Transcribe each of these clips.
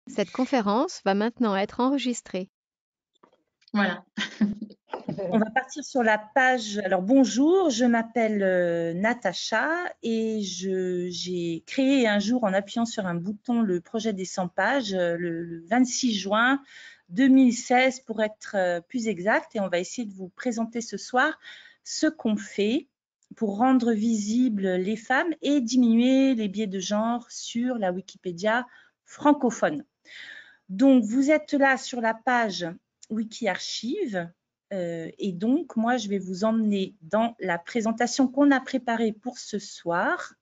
Cette conférence va maintenant être enregistrée. Voilà. On va partir sur la page. Alors bonjour, je m'appelle Natacha et j'ai créé un jour en appuyant sur un bouton le projet des 100 pages le 26 juin 2016 pour être plus exact, et on va essayer de vous présenter ce soir ce qu'on fait pour rendre visibles les femmes et diminuer les biais de genre sur la Wikipédia francophone. Donc vous êtes là sur la page WikiArchive. Et donc, moi, je vais vous emmener dans la présentation qu'on a préparée pour ce soir.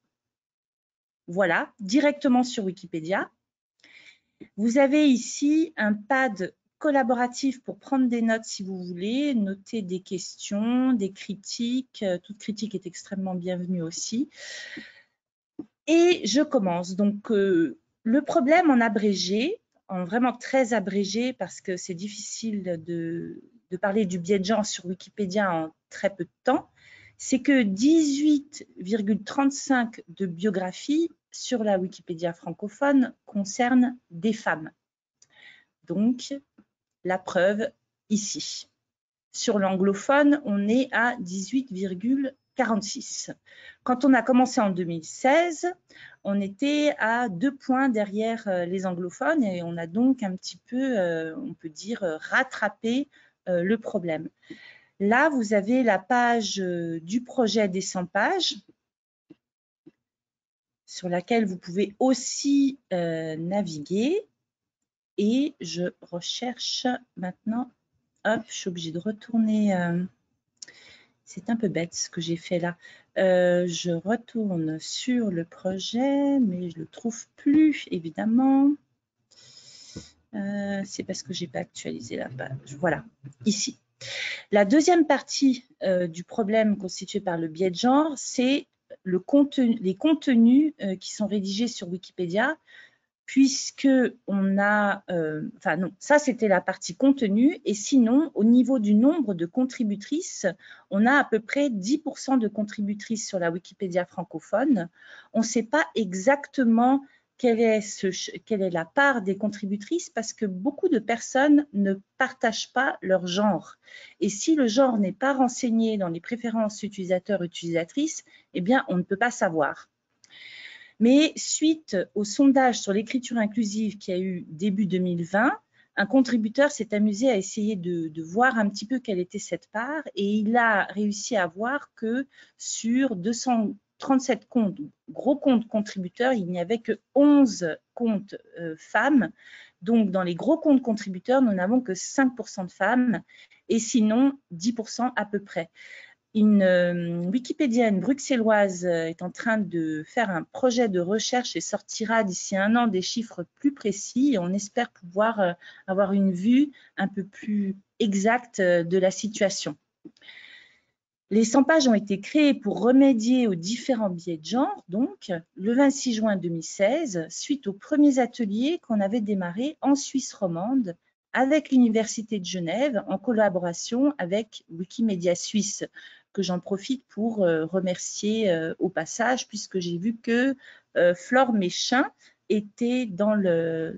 Voilà, directement sur Wikipédia. Vous avez ici un pad collaboratif pour prendre des notes si vous voulez, noter des questions, des critiques. Toute critique est extrêmement bienvenue aussi. Et je commence. Donc, le problème en abrégé, en vraiment très abrégé, parce que c'est difficile de parler du biais de genre sur Wikipédia en très peu de temps, c'est que 18,35 de biographies sur la Wikipédia francophone concernent des femmes. Donc, la preuve ici. Sur l'anglophone, on est à 18,46. Quand on a commencé en 2016, on était à 2 points derrière les anglophones, et on a donc un petit peu, on peut dire, rattrapé le problème. Là, vous avez la page du projet des 100 pages sur laquelle vous pouvez aussi naviguer. Et je recherche maintenant. Hop, je suis obligée de retourner. C'est un peu bête ce que j'ai fait là. Je retourne sur le projet, mais je ne le trouve plus, évidemment. C'est parce que je n'ai pas actualisé la page. Voilà, ici. La deuxième partie du problème constitué par le biais de genre, c'est les contenus qui sont rédigés sur Wikipédia, puisque on a, enfin non, ça c'était la partie contenu, et sinon, au niveau du nombre de contributrices, on a à peu près 10% de contributrices sur la Wikipédia francophone. On ne sait pas exactement quelle est la part des contributrices, parce que beaucoup de personnes ne partagent pas leur genre. Et si le genre n'est pas renseigné dans les préférences utilisateurs-utilisatrices, eh bien, on ne peut pas savoir. Mais suite au sondage sur l'écriture inclusive qui a eu début 2020, un contributeur s'est amusé à essayer de voir un petit peu quelle était cette part, et il a réussi à voir que sur 237 comptes, gros comptes contributeurs, il n'y avait que 11 comptes femmes. Donc, dans les gros comptes contributeurs, nous n'avons que 5% de femmes, et sinon 10% à peu près. Une wikipédienne bruxelloise est en train de faire un projet de recherche et sortira d'ici 1 an des chiffres plus précis, et on espère pouvoir avoir une vue un peu plus exacte de la situation. Les 100 pages ont été créées pour remédier aux différents biais de genre, donc le 26 juin 2016, suite aux premiers ateliers qu'on avait démarrés en Suisse romande avec l'Université de Genève en collaboration avec Wikimedia Suisse, que j'en profite pour remercier au passage, puisque j'ai vu que Flore Méchin était dans le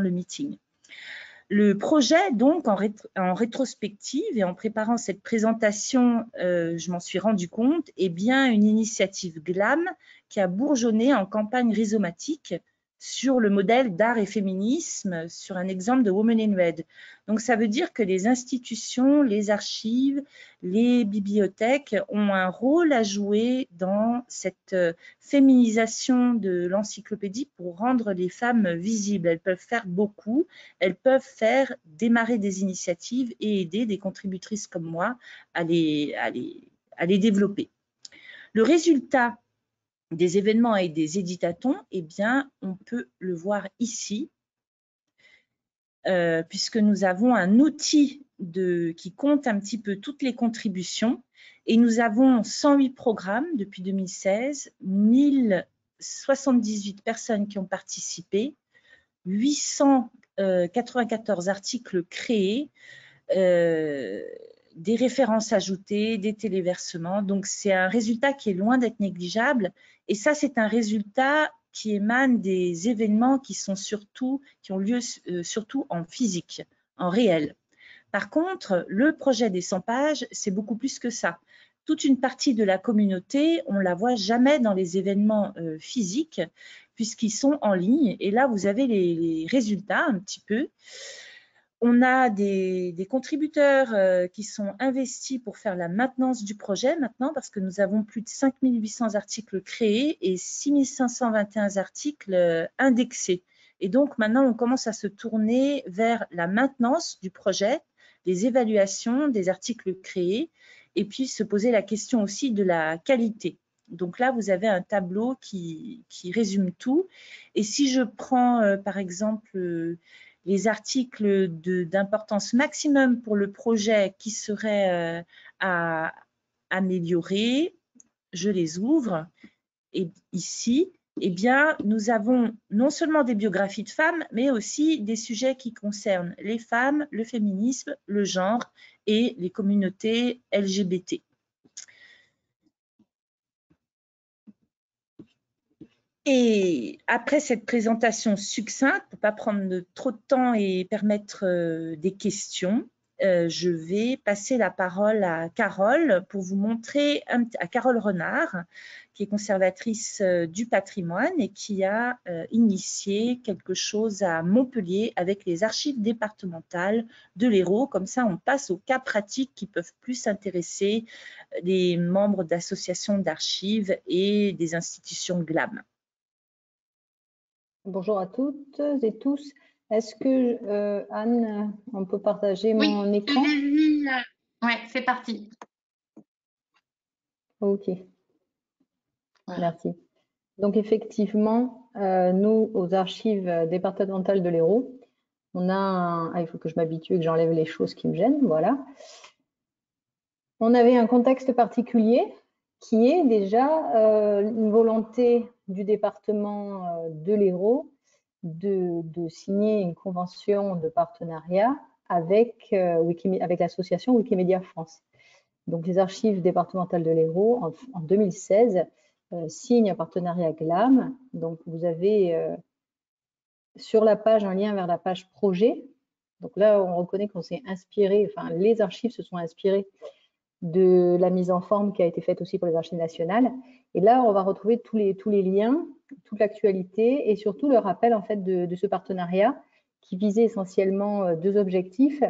meeting. Le projet, donc, en rétrospective et en préparant cette présentation, je m'en suis rendu compte, est bien une initiative GLAM qui a bourgeonné en campagne rhizomatique sur le modèle d'art et féminisme, sur un exemple de Women in Red. Donc, ça veut dire que les institutions, les archives, les bibliothèques ont un rôle à jouer dans cette féminisation de l'encyclopédie pour rendre les femmes visibles. Elles peuvent faire beaucoup, elles peuvent faire démarrer des initiatives et aider des contributrices comme moi à les développer. Le résultat des événements et des éditatons, eh bien, on peut le voir ici, puisque nous avons un outil qui compte un petit peu toutes les contributions, et nous avons 108 programmes depuis 2016, 1078 personnes qui ont participé, 894 articles créés, des références ajoutées, des téléversements. Donc, c'est un résultat qui est loin d'être négligeable. Et ça, c'est un résultat qui émanent des événements qui ont lieu surtout en physique, en réel. Par contre, le projet des 100 pages, c'est beaucoup plus que ça. Toute une partie de la communauté, on ne la voit jamais dans les événements physiques, puisqu'ils sont en ligne. Et là, vous avez les résultats un petit peu. On a des contributeurs qui sont investis pour faire la maintenance du projet maintenant, parce que nous avons plus de 5800 articles créés et 6521 articles indexés. Et donc maintenant, on commence à se tourner vers la maintenance du projet, des évaluations des articles créés, et puis se poser la question aussi de la qualité. Donc là, vous avez un tableau qui résume tout. Et si je prends par exemple les articles d'importance maximum pour le projet qui seraient à améliorer, je les ouvre. Et ici, eh bien, nous avons non seulement des biographies de femmes, mais aussi des sujets qui concernent les femmes, le féminisme, le genre et les communautés LGBT. Et après cette présentation succincte, pour ne pas prendre trop de temps et permettre des questions, je vais passer la parole à Carole pour vous montrer, à Carole Renard, qui est conservatrice du patrimoine et qui a initié quelque chose à Montpellier avec les archives départementales de l'Hérault. Comme ça, on passe aux cas pratiques qui peuvent plus intéresser les membres d'associations d'archives et des institutions GLAM. Bonjour à toutes et tous. Est-ce que, Anne, on peut partager mon écran? Oui, ouais, c'est parti. Ok, merci. Donc effectivement, nous, aux archives départementales de l'Hérault, on a il faut que je m'habitue et que j'enlève les choses qui me gênent, voilà. On avait un contexte particulier qui est déjà une volonté du département de l'Hérault de signer une convention de partenariat avec l'association Wikimedia France. Donc, les archives départementales de l'Hérault, en 2016, signent un partenariat GLAM. Donc, vous avez sur la page un lien vers la page projet. Donc là, on reconnaît qu'on s'est inspiré, enfin, les archives se sont inspirées de la mise en forme qui a été faite aussi pour les archives nationales. Et là, on va retrouver tous les liens, toute l'actualité et surtout le rappel en fait de ce partenariat qui visait essentiellement deux objectifs.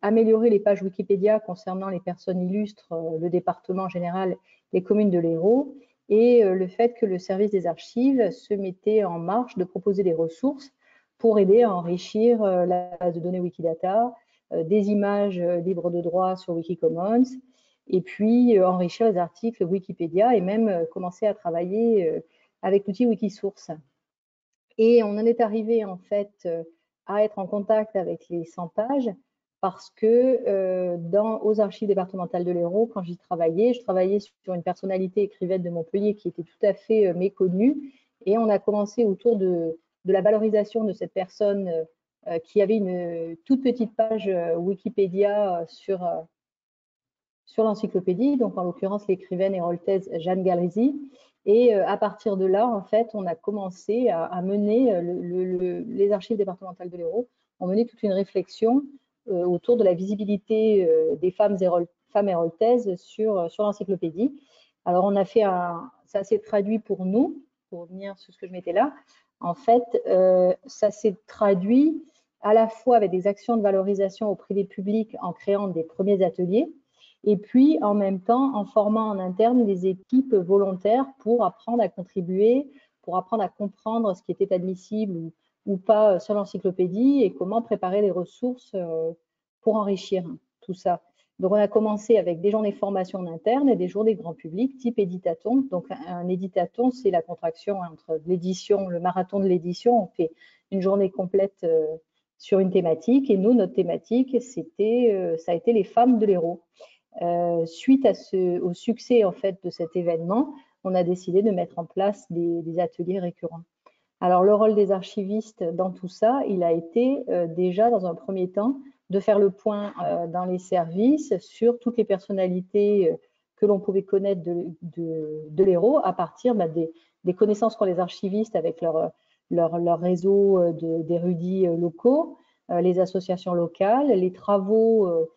Améliorer les pages Wikipédia concernant les personnes illustres, le département en général, les communes de l'Hérault, et le fait que le service des archives se mettait en marche de proposer des ressources pour aider à enrichir la base de données Wikidata, des images libres de droit sur Wikicommons, et puis enrichir les articles Wikipédia et même commencer à travailler avec l'outil Wikisource. Et on en est arrivé en fait à être en contact avec les 100 pages parce que aux archives départementales de l'Hérault, quand j'y travaillais, je travaillais sur une personnalité écrivaine de Montpellier qui était tout à fait méconnue, et on a commencé autour de la valorisation de cette personne qui avait une toute petite page Wikipédia sur l'encyclopédie, donc en l'occurrence l'écrivaine héroltaise Jeanne Galrizy. Et à partir de là, en fait, on a commencé à mener, les archives départementales de l'Hérault ont mené toute une réflexion autour de la visibilité des femmes héroltaises sur l'encyclopédie. Alors, on a fait ça s'est traduit pour nous, pour revenir sur ce que je mettais là, en fait, ça s'est traduit à la fois avec des actions de valorisation auprès des publics en créant des premiers ateliers, et puis en même temps en formant en interne des équipes volontaires pour apprendre à contribuer, pour apprendre à comprendre ce qui était admissible ou pas sur l'encyclopédie et comment préparer les ressources pour enrichir tout ça. Donc on a commencé avec des journées de formation en interne et des journées grand public type éditaton. Donc un éditaton, c'est la contraction entre l'édition, le marathon de l'édition. On fait une journée complète sur une thématique, et nous, notre thématique, ça a été les femmes de l'Hérault. Suite au succès en fait de cet événement, on a décidé de mettre en place des ateliers récurrents. Alors le rôle des archivistes dans tout ça, il a été déjà dans un premier temps de faire le point dans les services sur toutes les personnalités que l'on pouvait connaître de l'Hérault à partir des connaissances qu'ont les archivistes avec leur réseau d'érudits locaux, les associations locales, les travaux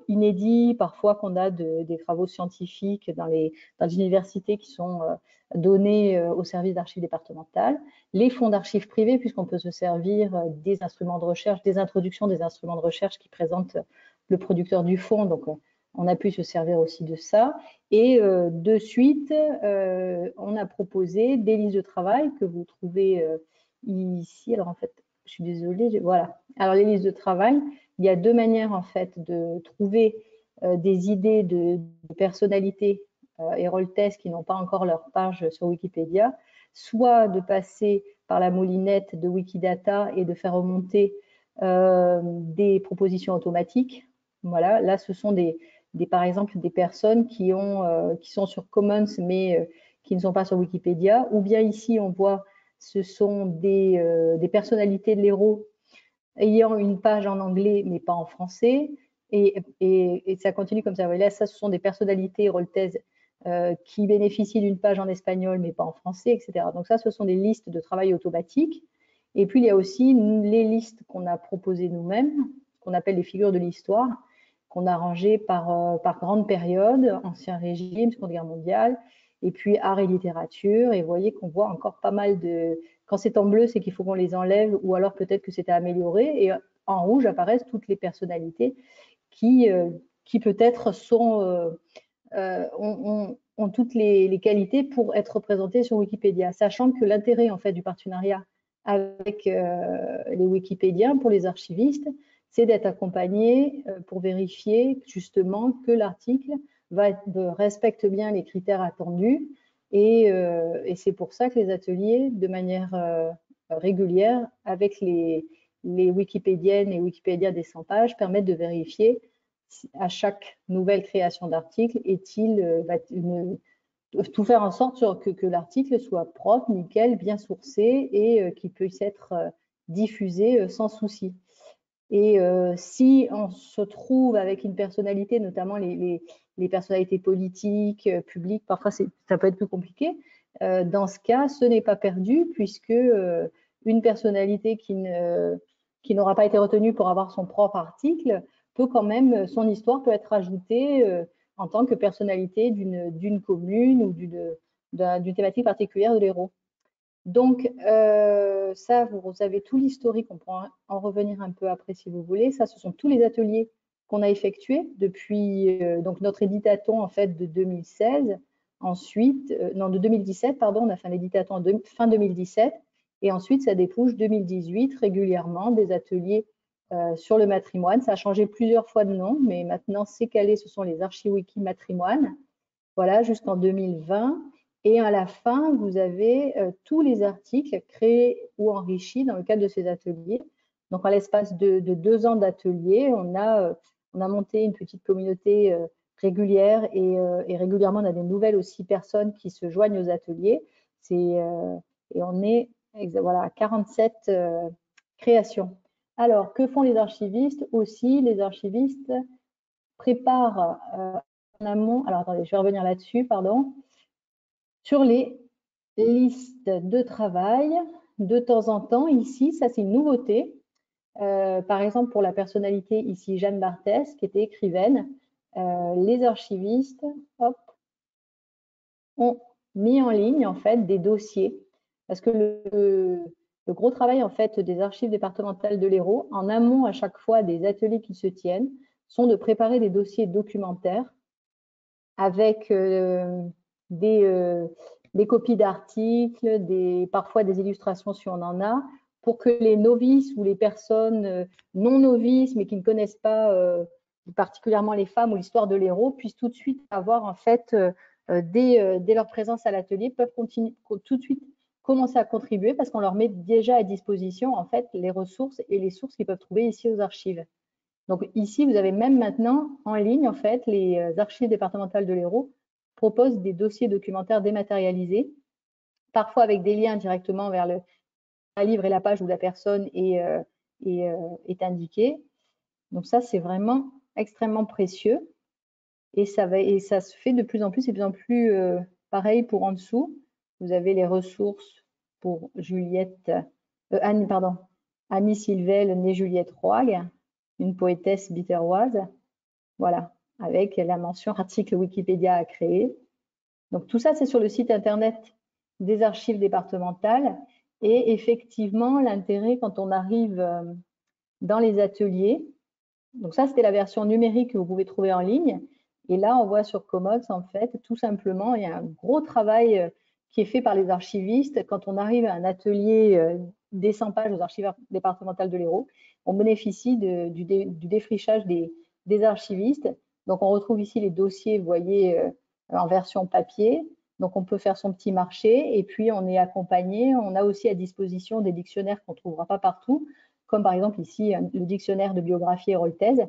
inédits, parfois qu'on a des travaux scientifiques dans les universités qui sont donnés au service d'archives départementales, les fonds d'archives privés, puisqu'on peut se servir des instruments de recherche, des introductions des instruments de recherche qui présentent le producteur du fonds, donc on a pu se servir aussi de ça. Et de suite, on a proposé des listes de travail que vous trouvez ici. Alors en fait, je suis désolée, voilà. Alors les listes de travail, il y a deux manières en fait de trouver des idées de personnalités héroltaises qui n'ont pas encore leur page sur Wikipédia, soit de passer par la moulinette de Wikidata et de faire remonter des propositions automatiques. Voilà, là ce sont par exemple des personnes qui sont sur Commons mais qui ne sont pas sur Wikipédia, ou bien ici on voit ce sont des personnalités de l'Hérault ayant une page en anglais mais pas en français, et ça continue comme ça. Là, ça, ce sont des personnalités héroltaises qui bénéficient d'une page en espagnol mais pas en français, etc. Donc ça, ce sont des listes de travail automatiques. Et puis, il y a aussi les listes qu'on a proposées nous-mêmes, qu'on appelle les figures de l'histoire, qu'on a rangées par grande période, Ancien Régime, Seconde Guerre mondiale, et puis art et littérature. Et vous voyez qu'on voit encore pas mal de... Quand c'est en bleu, c'est qu'il faut qu'on les enlève, ou alors peut-être que c'est à améliorer. Et en rouge apparaissent toutes les personnalités qui peut-être ont toutes les qualités pour être représentées sur Wikipédia, sachant que l'intérêt en fait du partenariat avec les Wikipédiens pour les archivistes, c'est d'être accompagné pour vérifier justement que l'article respecte bien les critères attendus, et c'est pour ça que les ateliers, de manière régulière, avec les Wikipédiennes et Wikipédiens des 100 pages, permettent de vérifier à chaque nouvelle création d'article, tout faire en sorte que l'article soit propre, nickel, bien sourcé, et qu'il puisse être diffusé sans souci. Et si on se trouve avec une personnalité, notamment les personnalités politiques, publiques, parfois ça peut être plus compliqué, dans ce cas, ce n'est pas perdu, puisque une personnalité qui n'aura pas été retenue pour avoir son propre article peut quand même, son histoire peut être ajoutée en tant que personnalité d'une commune ou d'une thématique particulière de l'Hérault. Donc, ça, vous avez tout l'historique, on pourra en revenir un peu après si vous voulez. Ça, ce sont tous les ateliers qu'on a effectués depuis donc notre éditaton en fait de 2016. Ensuite, non, de 2017, pardon, on a fait un éditaton fin 2017. Et ensuite, ça débouche 2018, régulièrement, des ateliers sur le matrimoine. Ça a changé plusieurs fois de nom, mais maintenant, c'est calé, ce sont les ArchiWiki Matrimoine. Voilà, jusqu'en 2020. Et à la fin, vous avez tous les articles créés ou enrichis dans le cadre de ces ateliers. Donc, à l'espace de 2 ans d'ateliers, on a monté une petite communauté régulière, et régulièrement, on a des nouvelles aussi personnes qui se joignent aux ateliers. Et on est voilà, à 47 créations. Alors, que font les archivistes aussi? Les archivistes préparent en amont, alors attendez, je vais revenir là-dessus, pardon, sur les listes de travail de temps en temps. Ici, ça c'est une nouveauté. Par exemple, pour la personnalité ici, Jeanne Barthès, qui était écrivaine, les archivistes ont mis en ligne en fait des dossiers, parce que le gros travail en fait des archives départementales de l'Hérault, en amont à chaque fois des ateliers qui se tiennent, sont de préparer des dossiers documentaires avec des copies d'articles, parfois des illustrations si on en a, pour que les novices ou les personnes non novices mais qui ne connaissent pas particulièrement les femmes ou l'histoire de l'Hérault puissent tout de suite avoir en fait dès leur présence à l'atelier, peuvent tout de suite commencer à contribuer, parce qu'on leur met déjà à disposition en fait les ressources et les sources qu'ils peuvent trouver ici aux archives. Donc ici, vous avez même maintenant en ligne, en fait, les archives départementales de l'Hérault proposent des dossiers documentaires dématérialisés, parfois avec des liens directement vers le livre et la page où la personne est indiquée. Donc ça, c'est vraiment extrêmement précieux. Et ça se fait de plus en plus, et de plus en plus pareil pour en dessous. vous avez les ressources pour Annie Silvel, née Juliette Roig, une poétesse biterroise, voilà, avec la mention article Wikipédia à créer. Donc tout ça, c'est sur le site internet des archives départementales. Et effectivement, l'intérêt quand on arrive dans les ateliers, donc ça, c'était la version numérique que vous pouvez trouver en ligne. Et là, on voit sur Comox, en fait, tout simplement, il y a un gros travail qui est fait par les archivistes. Quand on arrive à un atelier des 100 pages aux archives départementales de l'Hérault, on bénéficie du défrichage des archivistes. Donc, on retrouve ici les dossiers, vous voyez, en version papier. Donc, on peut faire son petit marché et puis on est accompagné. On a aussi à disposition des dictionnaires qu'on ne trouvera pas partout, comme par exemple ici le dictionnaire de biographie héroltaise.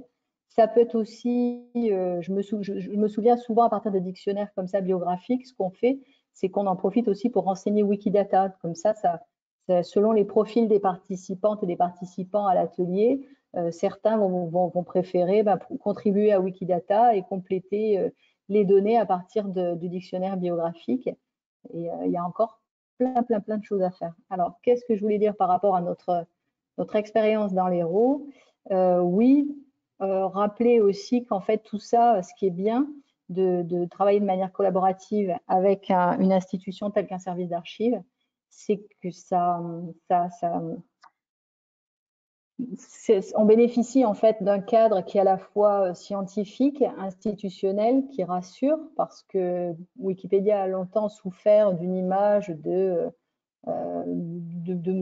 Ça peut être aussi, je me souviens souvent à partir de dictionnaires comme ça biographiques, ce qu'on fait, c'est qu'on en profite aussi pour renseigner Wikidata. Comme ça, selon les profils des participantes et des participants à l'atelier, certains vont préférer contribuer à Wikidata et compléter les données à partir du dictionnaire biographique. Et il y a encore plein de choses à faire. Alors, qu'est-ce que je voulais dire par rapport à notre expérience dans l'Hérault? Oui, rappeler aussi qu'en fait, tout ça, ce qui est bien de travailler de manière collaborative avec une institution telle qu'un service d'archives, c'est que on bénéficie en fait d'un cadre qui est à la fois scientifique, institutionnel, qui rassure, parce que Wikipédia a longtemps souffert d'une image de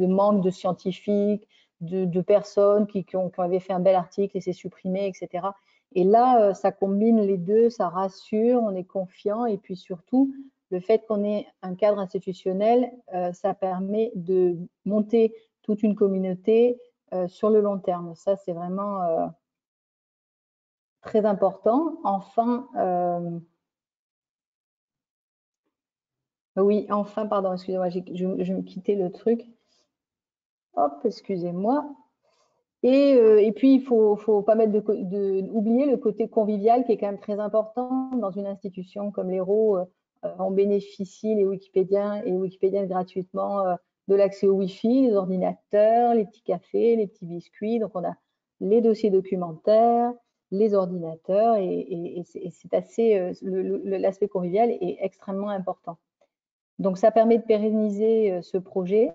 manque de scientifiques, de personnes qui avaient fait un bel article et c'est supprimé, etc. Et là, ça combine les deux, ça rassure, on est confiant, et puis surtout, le fait qu'on ait un cadre institutionnel, ça permet de monter toute une communauté sur le long terme. Ça, c'est vraiment très important. Enfin, oui, enfin, pardon, excusez-moi, je me quittais le truc. Hop, excusez-moi. Et puis, il ne faut pas oublier le côté convivial qui est quand même très important dans une institution comme l'Hérault. On bénéficie, les Wikipédiens et les Wikipédiennes, gratuitement de l'accès au Wi-Fi, les ordinateurs, les petits cafés, les petits biscuits. Donc, on a les dossiers documentaires, les ordinateurs, et c'est assez, l'aspect convivial est extrêmement important. Donc, ça permet de pérenniser ce projet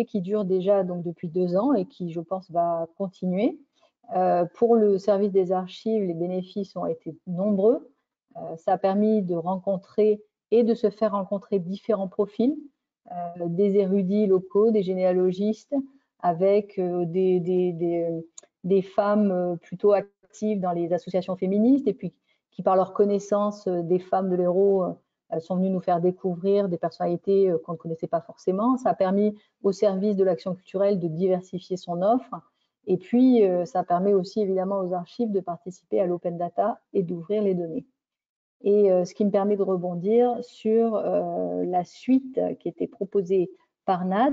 qui dure déjà donc depuis 2 ans et qui, je pense, va continuer. Pour le service des archives, les bénéfices ont été nombreux. Ça a permis de rencontrer et de se faire rencontrer différents profils, des érudits locaux, des généalogistes, avec des femmes plutôt actives dans les associations féministes et puis qui, par leur connaissance des femmes de l'Hérault, sont venues nous faire découvrir des personnalités qu'on ne connaissait pas forcément. Ça a permis au service de l'action culturelle de diversifier son offre. Et puis, ça permet aussi évidemment aux archives de participer à l'open data et d'ouvrir les données. Et ce qui me permet de rebondir sur la suite qui était proposée par Nat,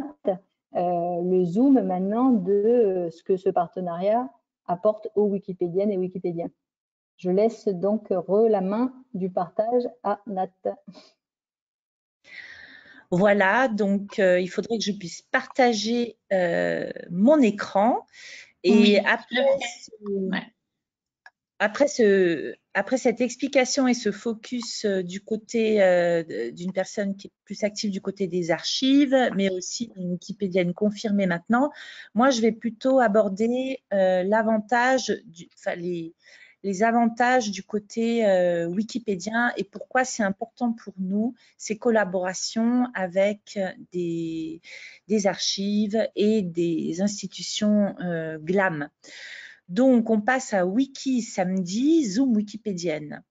le zoom maintenant de ce que ce partenariat apporte aux Wikipédiennes et Wikipédiens. Je laisse donc la main du partage à Nat. Voilà, donc il faudrait que je puisse partager mon écran. Et oui, après cette explication et ce focus du côté d'une personne qui est plus active du côté des archives, mais aussi une Wikipédienne confirmée maintenant, moi, je vais plutôt aborder les avantages du côté wikipédien et pourquoi c'est important pour nous, ces collaborations avec des archives et des institutions GLAM. Donc, on passe à Wiki samedi, Zoom wikipédienne.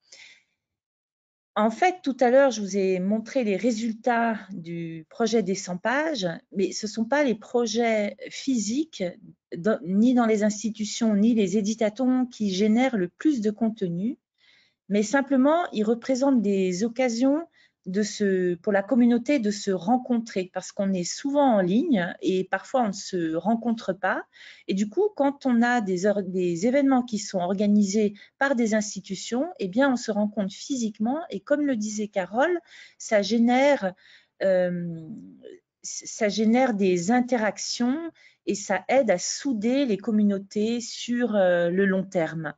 En fait, tout à l'heure, je vous ai montré les résultats du projet des 100 pages, mais ce ne sont pas les projets physiques, ni dans les institutions, ni les éditatons qui génèrent le plus de contenu, mais simplement, ils représentent des occasions pour la communauté de se rencontrer, parce qu'on est souvent en ligne et parfois on ne se rencontre pas. Et du coup, quand on a des événements qui sont organisés par des institutions, eh bien, on se rencontre physiquement. Et comme le disait Carole, ça génère des interactions et ça aide à souder les communautés sur le long terme.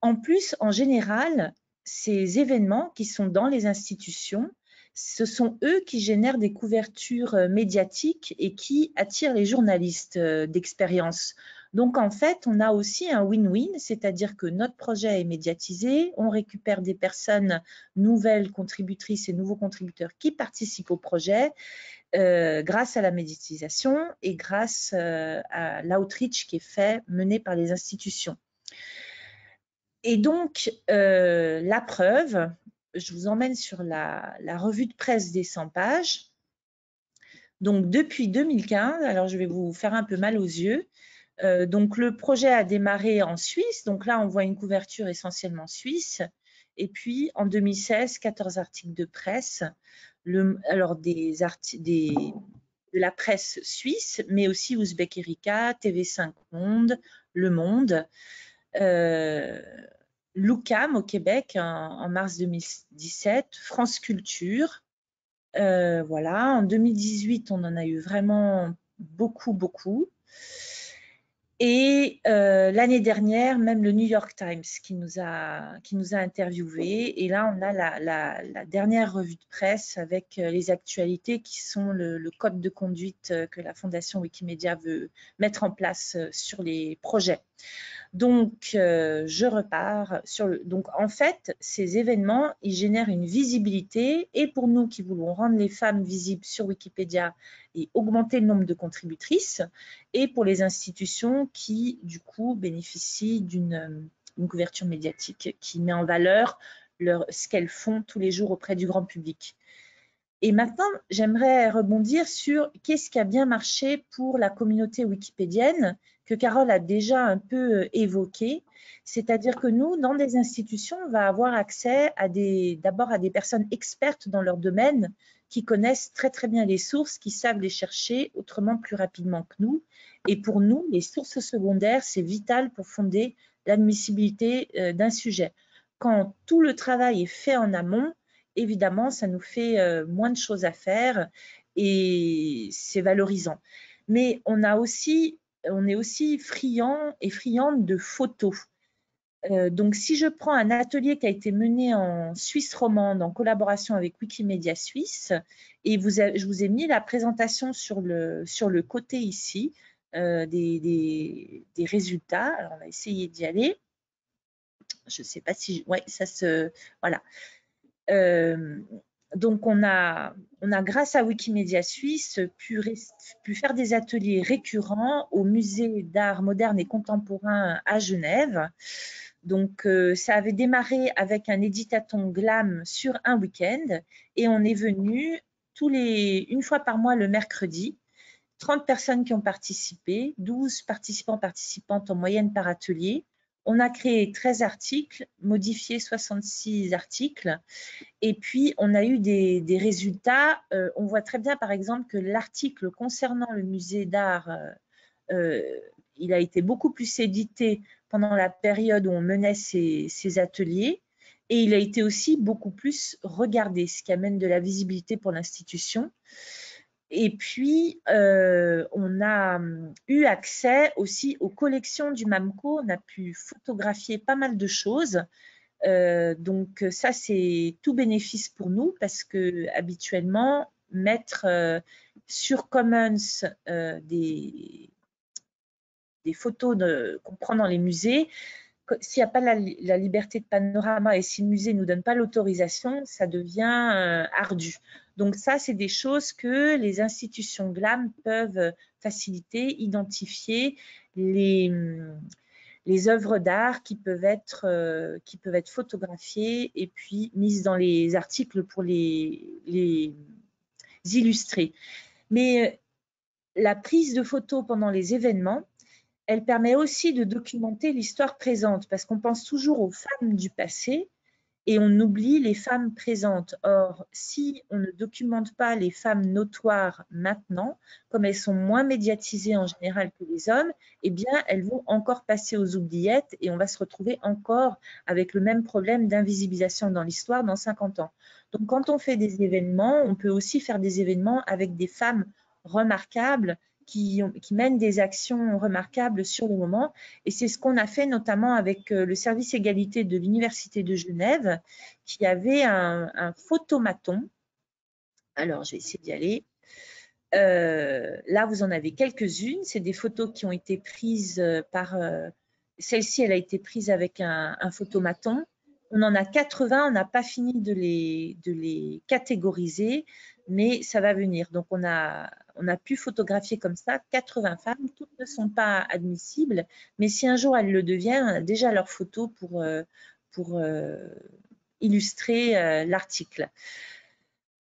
En plus, en général, ces événements qui sont dans les institutions, ce sont eux qui génèrent des couvertures médiatiques et qui attirent les journalistes d'expérience. Donc, en fait, on a aussi un win-win, c'est-à-dire que notre projet est médiatisé, on récupère des personnes nouvelles contributrices et nouveaux contributeurs qui participent au projet grâce à la médiatisation et grâce à l'outreach qui est fait, mené par les institutions. Et donc, la preuve, je vous emmène sur la revue de presse des 100 pages. Donc, depuis 2015, alors je vais vous faire un peu mal aux yeux. Donc, le projet a démarré en Suisse. Donc là, on voit une couverture essentiellement suisse. Et puis, en 2016, 14 articles de presse. Alors, de la presse suisse, mais aussi Ouzbek Erika, TV5 Monde, Le Monde. L'UQAM au Québec en mars 2017, France Culture. Voilà, en 2018, on en a eu vraiment beaucoup. Et l'année dernière, même le New York Times qui nous a interviewés. Et là, on a la dernière revue de presse avec les actualités qui sont le code de conduite que la Fondation Wikimedia veut mettre en place sur les projets. Donc, je repars sur donc, en fait, ces événements, ils génèrent une visibilité et pour nous qui voulons rendre les femmes visibles sur Wikipédia et augmenter le nombre de contributrices et pour les institutions qui, du coup, bénéficient d'une couverture médiatique qui met en valeur ce qu'elles font tous les jours auprès du grand public. Et maintenant, j'aimerais rebondir sur qu'est-ce qui a bien marché pour la communauté wikipédienne que Carole a déjà un peu évoqué. C'est-à-dire que nous, dans des institutions, on va avoir accès d'abord à des personnes expertes dans leur domaine qui connaissent très bien les sources, qui savent les chercher autrement plus rapidement que nous. Et pour nous, les sources secondaires, c'est vital pour fonder l'admissibilité d'un sujet. Quand tout le travail est fait en amont, évidemment, ça nous fait moins de choses à faire et c'est valorisant. Mais on est aussi friand et friande de photos. Donc, si je prends un atelier qui a été mené en Suisse romande en collaboration avec Wikimedia Suisse, et je vous ai mis la présentation sur le côté ici des résultats. Alors, on va essayer d'y aller. Je ne sais pas si... Ouais, ça se... Voilà. Donc, on a, grâce à Wikimedia Suisse, pu faire des ateliers récurrents au Musée d'art moderne et contemporain à Genève. Donc, ça avait démarré avec un éditathon Glam sur un week-end et on est venu une fois par mois le mercredi. 30 personnes qui ont participé, 12 participantes en moyenne par atelier. On a créé 13 articles, modifié 66 articles. Et puis, on a eu des résultats. On voit très bien, par exemple, que l'article concernant le musée d'art, il a été beaucoup plus édité pendant la période où on menait ces ateliers. Et il a été aussi beaucoup plus regardé, ce qui amène de la visibilité pour l'institution. Et puis, on a eu accès aussi aux collections du MAMCO. On a pu photographier pas mal de choses. Donc, ça, c'est tout bénéfice pour nous parce que habituellement, mettre sur Commons des photos qu'on prend dans les musées, s'il n'y a pas la liberté de panorama et si le musée ne nous donne pas l'autorisation, ça devient ardu. Donc ça, c'est des choses que les institutions GLAM peuvent faciliter, identifier les œuvres d'art qui peuvent être photographiées et puis mises dans les articles pour les illustrer. Mais la prise de photos pendant les événements, elle permet aussi de documenter l'histoire présente parce qu'on pense toujours aux femmes du passé et on oublie les femmes présentes. Or, si on ne documente pas les femmes notoires maintenant, comme elles sont moins médiatisées en général que les hommes, eh bien, elles vont encore passer aux oubliettes et on va se retrouver encore avec le même problème d'invisibilisation dans l'histoire dans 50 ans. Donc, quand on fait des événements, on peut aussi faire des événements avec des femmes remarquables qui mènent des actions remarquables sur le moment. Et c'est ce qu'on a fait notamment avec le service égalité de l'Université de Genève, qui avait un photomaton. Alors, je vais essayer d'y aller. Là, vous en avez quelques-unes. C'est des photos qui ont été prises par... Celle-ci, elle a été prise avec un photomaton. On en a 80, on n'a pas fini de les catégoriser, mais ça va venir. Donc, on a pu photographier comme ça 80 femmes. Toutes ne sont pas admissibles, mais si un jour elles le deviennent, on a déjà leurs photos pour illustrer l'article.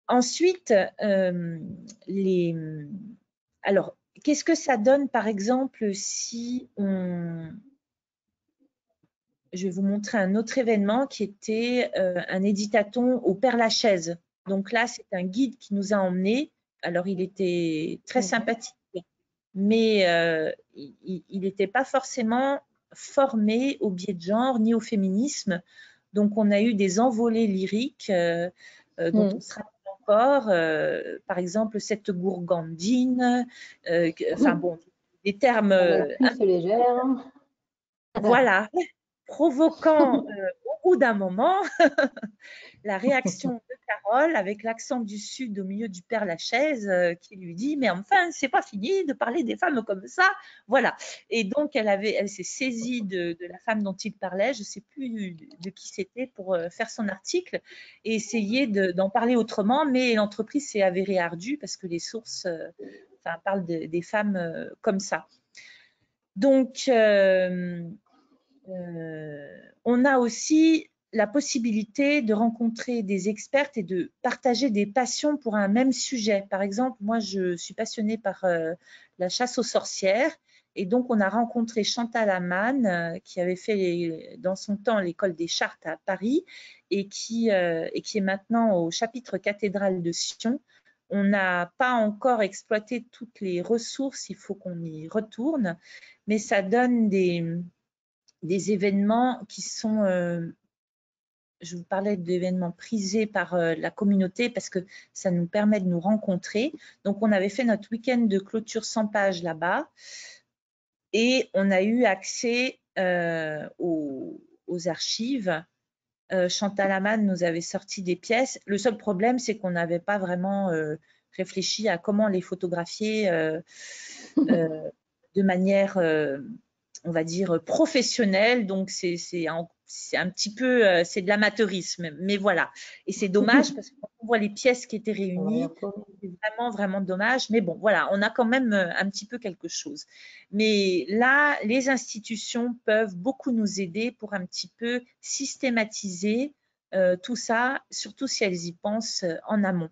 Ensuite, alors, qu'est-ce que ça donne, par exemple, si on... Je vais vous montrer un autre événement qui était un éditathon au Père-Lachaise. Donc là, c'est un guide qui nous a emmenés. Alors, il était très sympathique, mais il n'était pas forcément formé au biais de genre ni au féminisme. Donc, on a eu des envolées lyriques dont on se rappelle encore. Par exemple, cette gourgandine. Enfin bon, des termes... plus légère. Voilà, provoquant au bout d'un moment la réaction de Carole avec l'accent du Sud au milieu du Père-Lachaise qui lui dit « Mais enfin, c'est pas fini de parler des femmes comme ça !» Voilà. Et donc, elle s'est saisie de la femme dont il parlait, je ne sais plus de qui c'était, pour faire son article et essayer d'en parler autrement. Mais l'entreprise s'est avérée ardue parce que les sources parlent des femmes comme ça. Donc, on a aussi la possibilité de rencontrer des expertes et de partager des passions pour un même sujet. Par exemple, moi, je suis passionnée par la chasse aux sorcières. Et donc, on a rencontré Chantal Amann, qui avait fait dans son temps l'école des chartes à Paris et qui est maintenant au chapitre cathédrale de Sion. On n'a pas encore exploité toutes les ressources, il faut qu'on y retourne, mais ça donne des événements qui sont, je vous parlais d'événements prisés par la communauté parce que ça nous permet de nous rencontrer. Donc, on avait fait notre week-end de clôture 100 pages là-bas et on a eu accès aux archives. Chantal Amann nous avait sorti des pièces. Le seul problème, c'est qu'on n'avait pas vraiment réfléchi à comment les photographier de manière... on va dire professionnelle, donc c'est un petit peu, c'est de l'amateurisme, mais voilà. Et c'est dommage parce que quand on voit les pièces qui étaient réunies, c'est vraiment, vraiment dommage. Mais bon, voilà, on a quand même un petit peu quelque chose. Mais là, les institutions peuvent beaucoup nous aider pour un petit peu systématiser tout ça, surtout si elles y pensent en amont.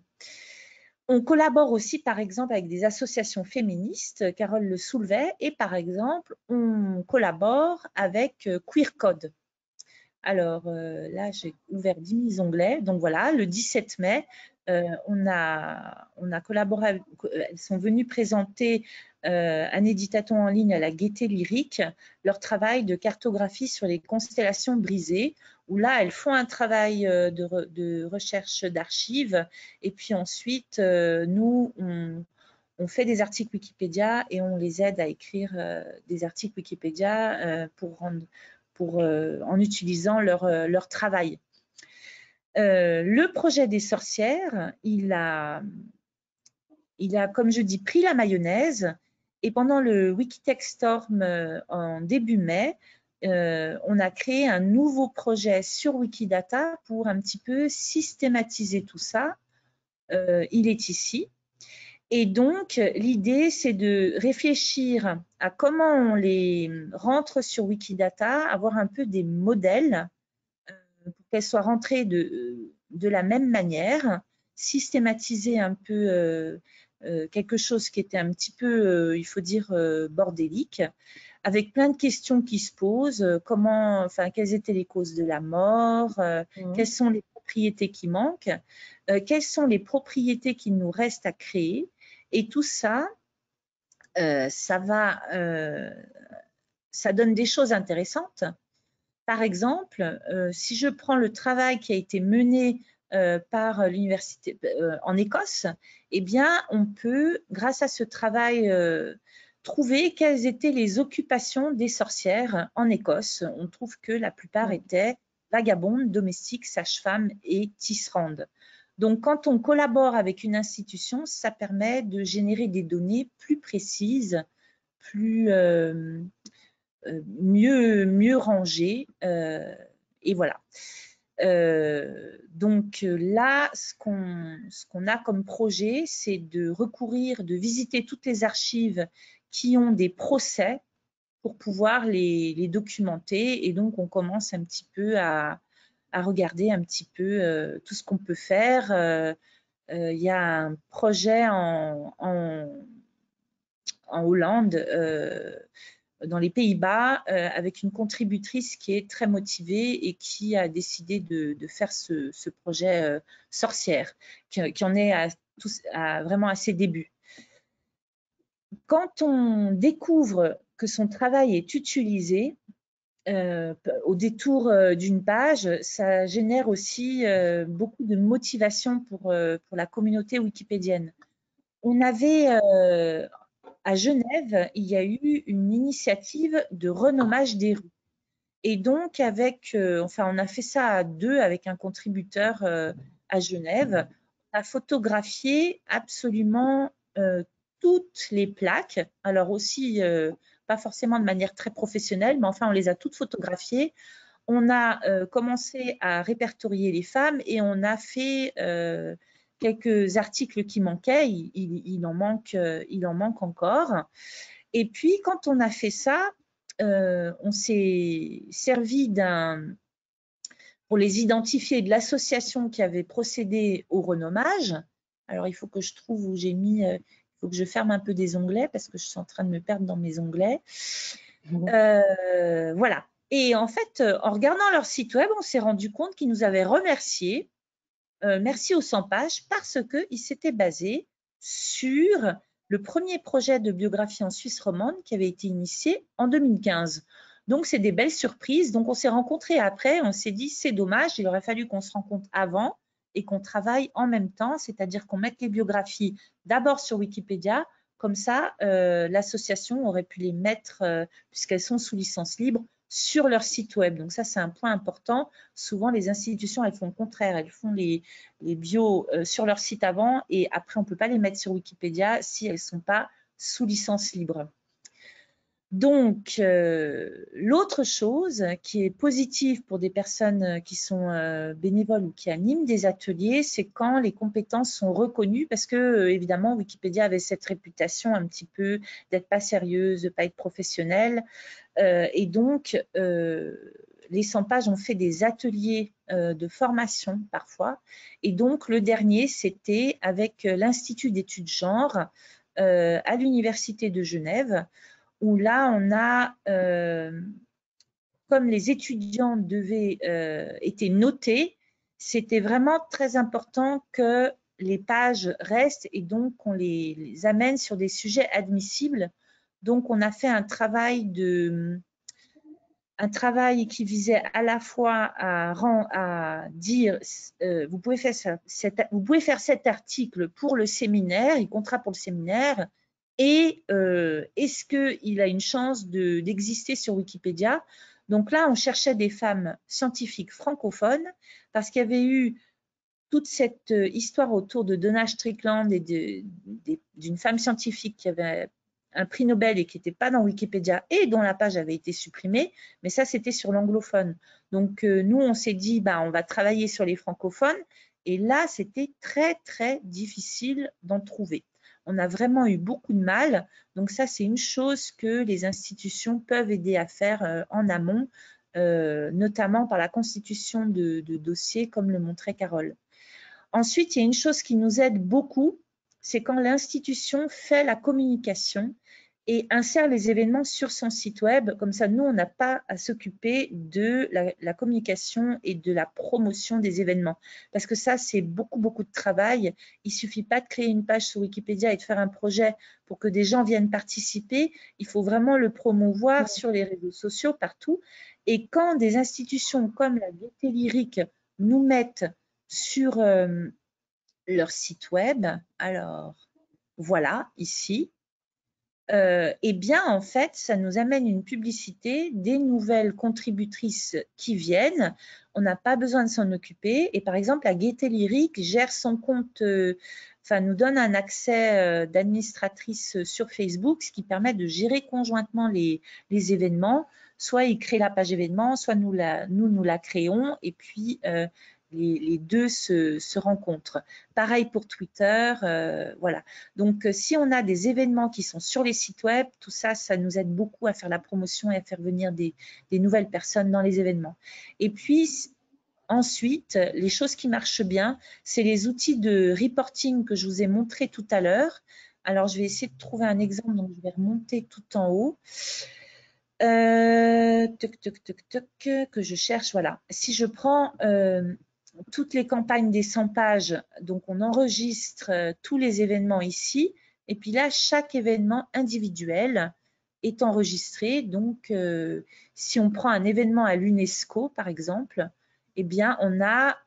On collabore aussi, par exemple, avec des associations féministes, Carole le soulevait, et par exemple, on collabore avec Queer Code. Alors là, j'ai ouvert 10 000 onglets. Donc voilà, le 17 mai, on a collaboré, elles sont venues présenter un éditathon en ligne à la Gaieté Lyrique, leur travail de cartographie sur les constellations brisées, où là, elles font un travail de recherche d'archives. Et puis ensuite, nous, on fait des articles Wikipédia et on les aide à écrire des articles Wikipédia en utilisant leur travail. Le projet des sorcières, il a, comme je dis, pris la mayonnaise et pendant le Wikitech Storm en début mai, on a créé un nouveau projet sur Wikidata pour un petit peu systématiser tout ça. Il est ici. Et donc, l'idée, c'est de réfléchir à comment on les rentre sur Wikidata, avoir un peu des modèles pour qu'elles soient rentrées de la même manière, systématiser un peu quelque chose qui était un petit peu, il faut dire, bordélique, avec plein de questions qui se posent. Quelles étaient les causes de la mort, quelles sont les propriétés qui manquent, quelles sont les propriétés qu'il nous reste à créer. Et tout ça, ça donne des choses intéressantes. Par exemple, si je prends le travail qui a été mené par l'université en Écosse, eh bien, on peut, grâce à ce travail, trouver quelles étaient les occupations des sorcières en Écosse. On trouve que la plupart étaient vagabondes, domestiques, sages-femmes et tisserandes. Donc, quand on collabore avec une institution, ça permet de générer des données plus précises, mieux rangées. Et voilà. Donc là, ce qu'on a comme projet, c'est de visiter toutes les archives qui ont des procès pour pouvoir les documenter. Et donc, on commence un petit peu à regarder un petit peu tout ce qu'on peut faire. Il y a un projet en Hollande, dans les Pays-Bas, avec une contributrice qui est très motivée et qui a décidé de faire ce projet sorcière, qui en est vraiment à ses débuts. Quand on découvre que son travail est utilisé, au détour d'une page, ça génère aussi beaucoup de motivation pour la communauté wikipédienne. On avait à Genève, il y a eu une initiative de renommage des rues. Et donc, on a fait ça à deux avec un contributeur à Genève. On a photographié absolument toutes les plaques. Alors aussi, pas forcément de manière très professionnelle, mais enfin, on les a toutes photographiées. On a commencé à répertorier les femmes et on a fait quelques articles qui manquaient. Il en manque encore. Et puis, quand on a fait ça, on s'est servi pour les identifier, de l'association qui avait procédé au renommage. Alors, il faut que je trouve où j'ai mis... il faut que je ferme un peu des onglets parce que je suis en train de me perdre dans mes onglets. Voilà. Et en fait, en regardant leur site web, on s'est rendu compte qu'ils nous avaient remerciés. Merci aux 100 pages parce qu'ils s'étaient basés sur le premier projet de biographie en Suisse romande qui avait été initié en 2015. Donc, c'est des belles surprises. Donc, on s'est rencontrés après, on s'est dit, c'est dommage, il aurait fallu qu'on se rencontre avant et qu'on travaille en même temps, c'est-à-dire qu'on mette les biographies d'abord sur Wikipédia. Comme ça, l'association aurait pu les mettre, puisqu'elles sont sous licence libre, sur leur site web. Donc ça, c'est un point important. Souvent, les institutions, elles font le contraire. Elles font les bios sur leur site avant et après, on ne peut pas les mettre sur Wikipédia si elles ne sont pas sous licence libre. Donc, l'autre chose qui est positive pour des personnes qui sont bénévoles ou qui animent des ateliers, c'est quand les compétences sont reconnues parce que, évidemment, Wikipédia avait cette réputation un petit peu d'être pas sérieuse, de pas être professionnelle. Et donc, les 100 pages ont fait des ateliers de formation parfois. Et donc, le dernier, c'était avec l'Institut d'études genre à l'Université de Genève, où là, on a, comme les étudiants étaient notés, c'était vraiment très important que les pages restent et donc qu'on les amène sur des sujets admissibles. Donc, on a fait un travail qui visait à la fois à dire vous pouvez faire cet article pour le séminaire, il comptera pour le séminaire, et est-ce qu'il a une chance d'exister sur Wikipédia? Donc là, on cherchait des femmes scientifiques francophones parce qu'il y avait eu toute cette histoire autour de Donna Strickland et d'une femme scientifique qui avait un prix Nobel et qui n'était pas dans Wikipédia et dont la page avait été supprimée, mais ça, c'était sur l'anglophone. Donc, nous, on s'est dit, on va travailler sur les francophones, et là, c'était très, très difficile d'en trouver. On a vraiment eu beaucoup de mal, donc ça, c'est une chose que les institutions peuvent aider à faire en amont, notamment par la constitution de dossiers, comme le montrait Carole. Ensuite, il y a une chose qui nous aide beaucoup, c'est quand l'institution fait la communication et insère les événements sur son site web. Comme ça, nous, on n'a pas à s'occuper de la communication et de la promotion des événements. Parce que ça, c'est beaucoup, beaucoup de travail. Il ne suffit pas de créer une page sur Wikipédia et de faire un projet pour que des gens viennent participer. Il faut vraiment le promouvoir sur les réseaux sociaux, partout. Et quand des institutions comme la Gaieté Lyrique nous mettent sur leur site web, alors voilà, ici, eh bien, en fait, ça nous amène une publicité, des nouvelles contributrices qui viennent. On n'a pas besoin de s'en occuper. Et par exemple, la Gaieté Lyrique gère son compte, enfin, nous donne un accès d'administratrice sur Facebook, ce qui permet de gérer conjointement les événements. Soit il crée la page événement, soit nous la créons. Et puis, les deux se rencontrent. Pareil pour Twitter, voilà. Donc, si on a des événements qui sont sur les sites web, tout ça, ça nous aide beaucoup à faire la promotion et à faire venir des nouvelles personnes dans les événements. Et puis, ensuite, les choses qui marchent bien, c'est les outils de reporting que je vous ai montrés tout à l'heure. Alors, je vais essayer de trouver un exemple, donc je vais remonter tout en haut. Que je cherche, voilà. Si je prends toutes les campagnes des 100 pages, donc on enregistre tous les événements ici, et puis là, chaque événement individuel est enregistré. Donc, si on prend un événement à l'UNESCO, par exemple, eh bien, on a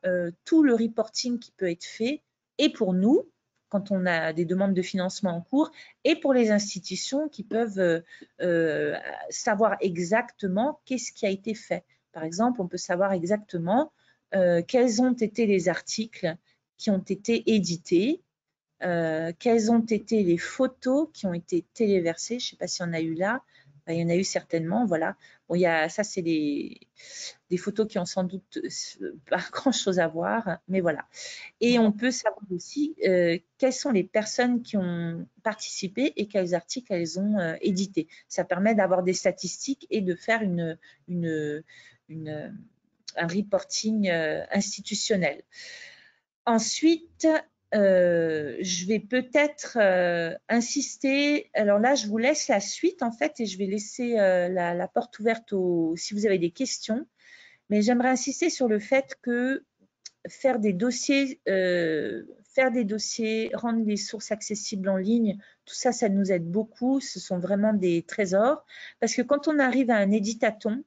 tout le reporting qui peut être fait, et pour nous, quand on a des demandes de financement en cours, et pour les institutions qui peuvent savoir exactement qu'est-ce qui a été fait. Par exemple, on peut savoir exactement quels ont été les articles qui ont été édités, quelles ont été les photos qui ont été téléversées. Je ne sais pas s'il y en a eu là. Il y en a eu certainement, voilà. Bon, ça, c'est des photos qui ont sans doute pas grand-chose à voir, mais voilà. Et on peut savoir aussi quelles sont les personnes qui ont participé et quels articles elles ont édités. Ça permet d'avoir des statistiques et de faire un reporting institutionnel. Ensuite, je vais peut-être insister. Alors là, je vous laisse la suite en fait et je vais laisser la porte ouverte si vous avez des questions. Mais j'aimerais insister sur le fait que faire des dossiers, rendre les sources accessibles en ligne, tout ça, ça nous aide beaucoup. Ce sont vraiment des trésors. Parce que quand on arrive à un éditathon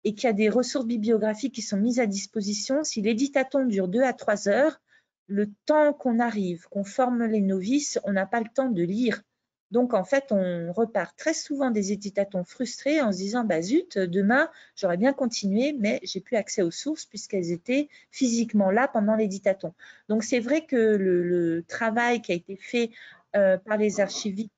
et qu'il y a des ressources bibliographiques qui sont mises à disposition, si l'éditathon dure 2 à 3 heures, le temps qu'on arrive, qu'on forme les novices, on n'a pas le temps de lire. Donc, en fait, on repart très souvent des éditathons frustrés en se disant bah, « zut, demain, j'aurais bien continué, mais j'ai plus accès aux sources puisqu'elles étaient physiquement là pendant l'éditathon. » Donc, c'est vrai que le travail qui a été fait par les archivistes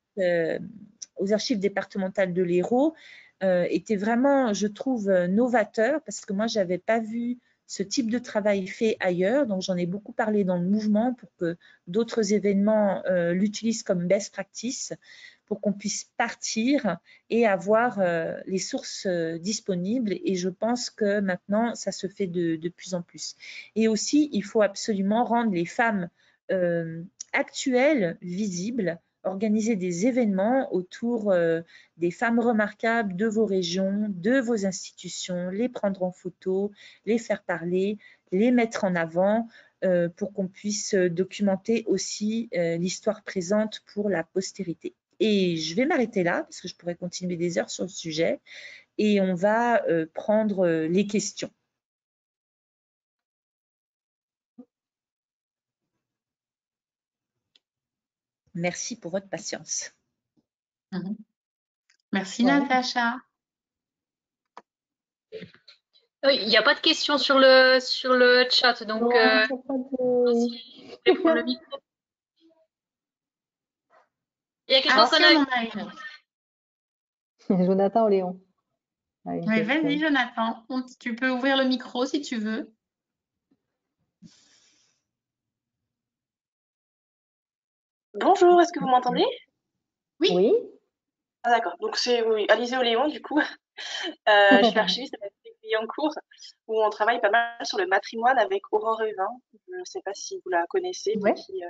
aux archives départementales de l'Hérault était vraiment, je trouve, novateur parce que moi, je n'avais pas vu ce type de travail fait ailleurs. Donc, j'en ai beaucoup parlé dans le mouvement pour que d'autres événements l'utilisent comme best practice pour qu'on puisse partir et avoir les sources disponibles. Et je pense que maintenant, ça se fait de plus en plus. Et aussi, il faut absolument rendre les femmes actuelles visibles, organiser des événements autour des femmes remarquables de vos régions, de vos institutions, les prendre en photo, les faire parler, les mettre en avant pour qu'on puisse documenter aussi l'histoire présente pour la postérité. Et je vais m'arrêter là parce que je pourrais continuer des heures sur le sujet et on va prendre les questions. Merci pour votre patience. Merci Natacha. Oui, il n'y a pas de questions sur le chat, donc Non, je vais prendre le micro. Il y a quelque chose qu'on a eu. Jonathan ou Léon? Oui, vas-y Jonathan, tu peux ouvrir le micro si tu veux. Bonjour, est-ce que vous m'entendez? Oui. Ah d'accord, donc c'est Alizé Oléon du coup. Je suis archiviste à la Billancourt où on travaille pas mal sur le matrimoine avec Aurore Evin. Je ne sais pas si vous la connaissez, Ouais. qui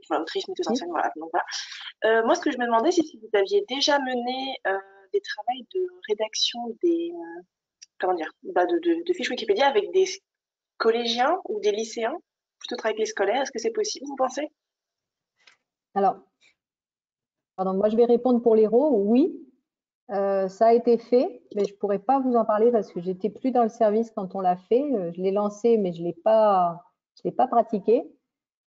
voilà, autrice, metteuse en scène, voilà. Donc, voilà. Moi, ce que je me demandais, c'est si vous aviez déjà mené des travaux de rédaction des, comment dire, de fiches Wikipédia avec des collégiens ou des lycéens, plutôt travailler avec les scolaires. Est-ce que c'est possible, vous pensez? Alors, pardon, moi je vais répondre pour l'Hérault. Oui, ça a été fait, mais je pourrais pas vous en parler parce que j'étais plus dans le service quand on l'a fait. Je l'ai lancé, mais je l'ai pas pratiqué.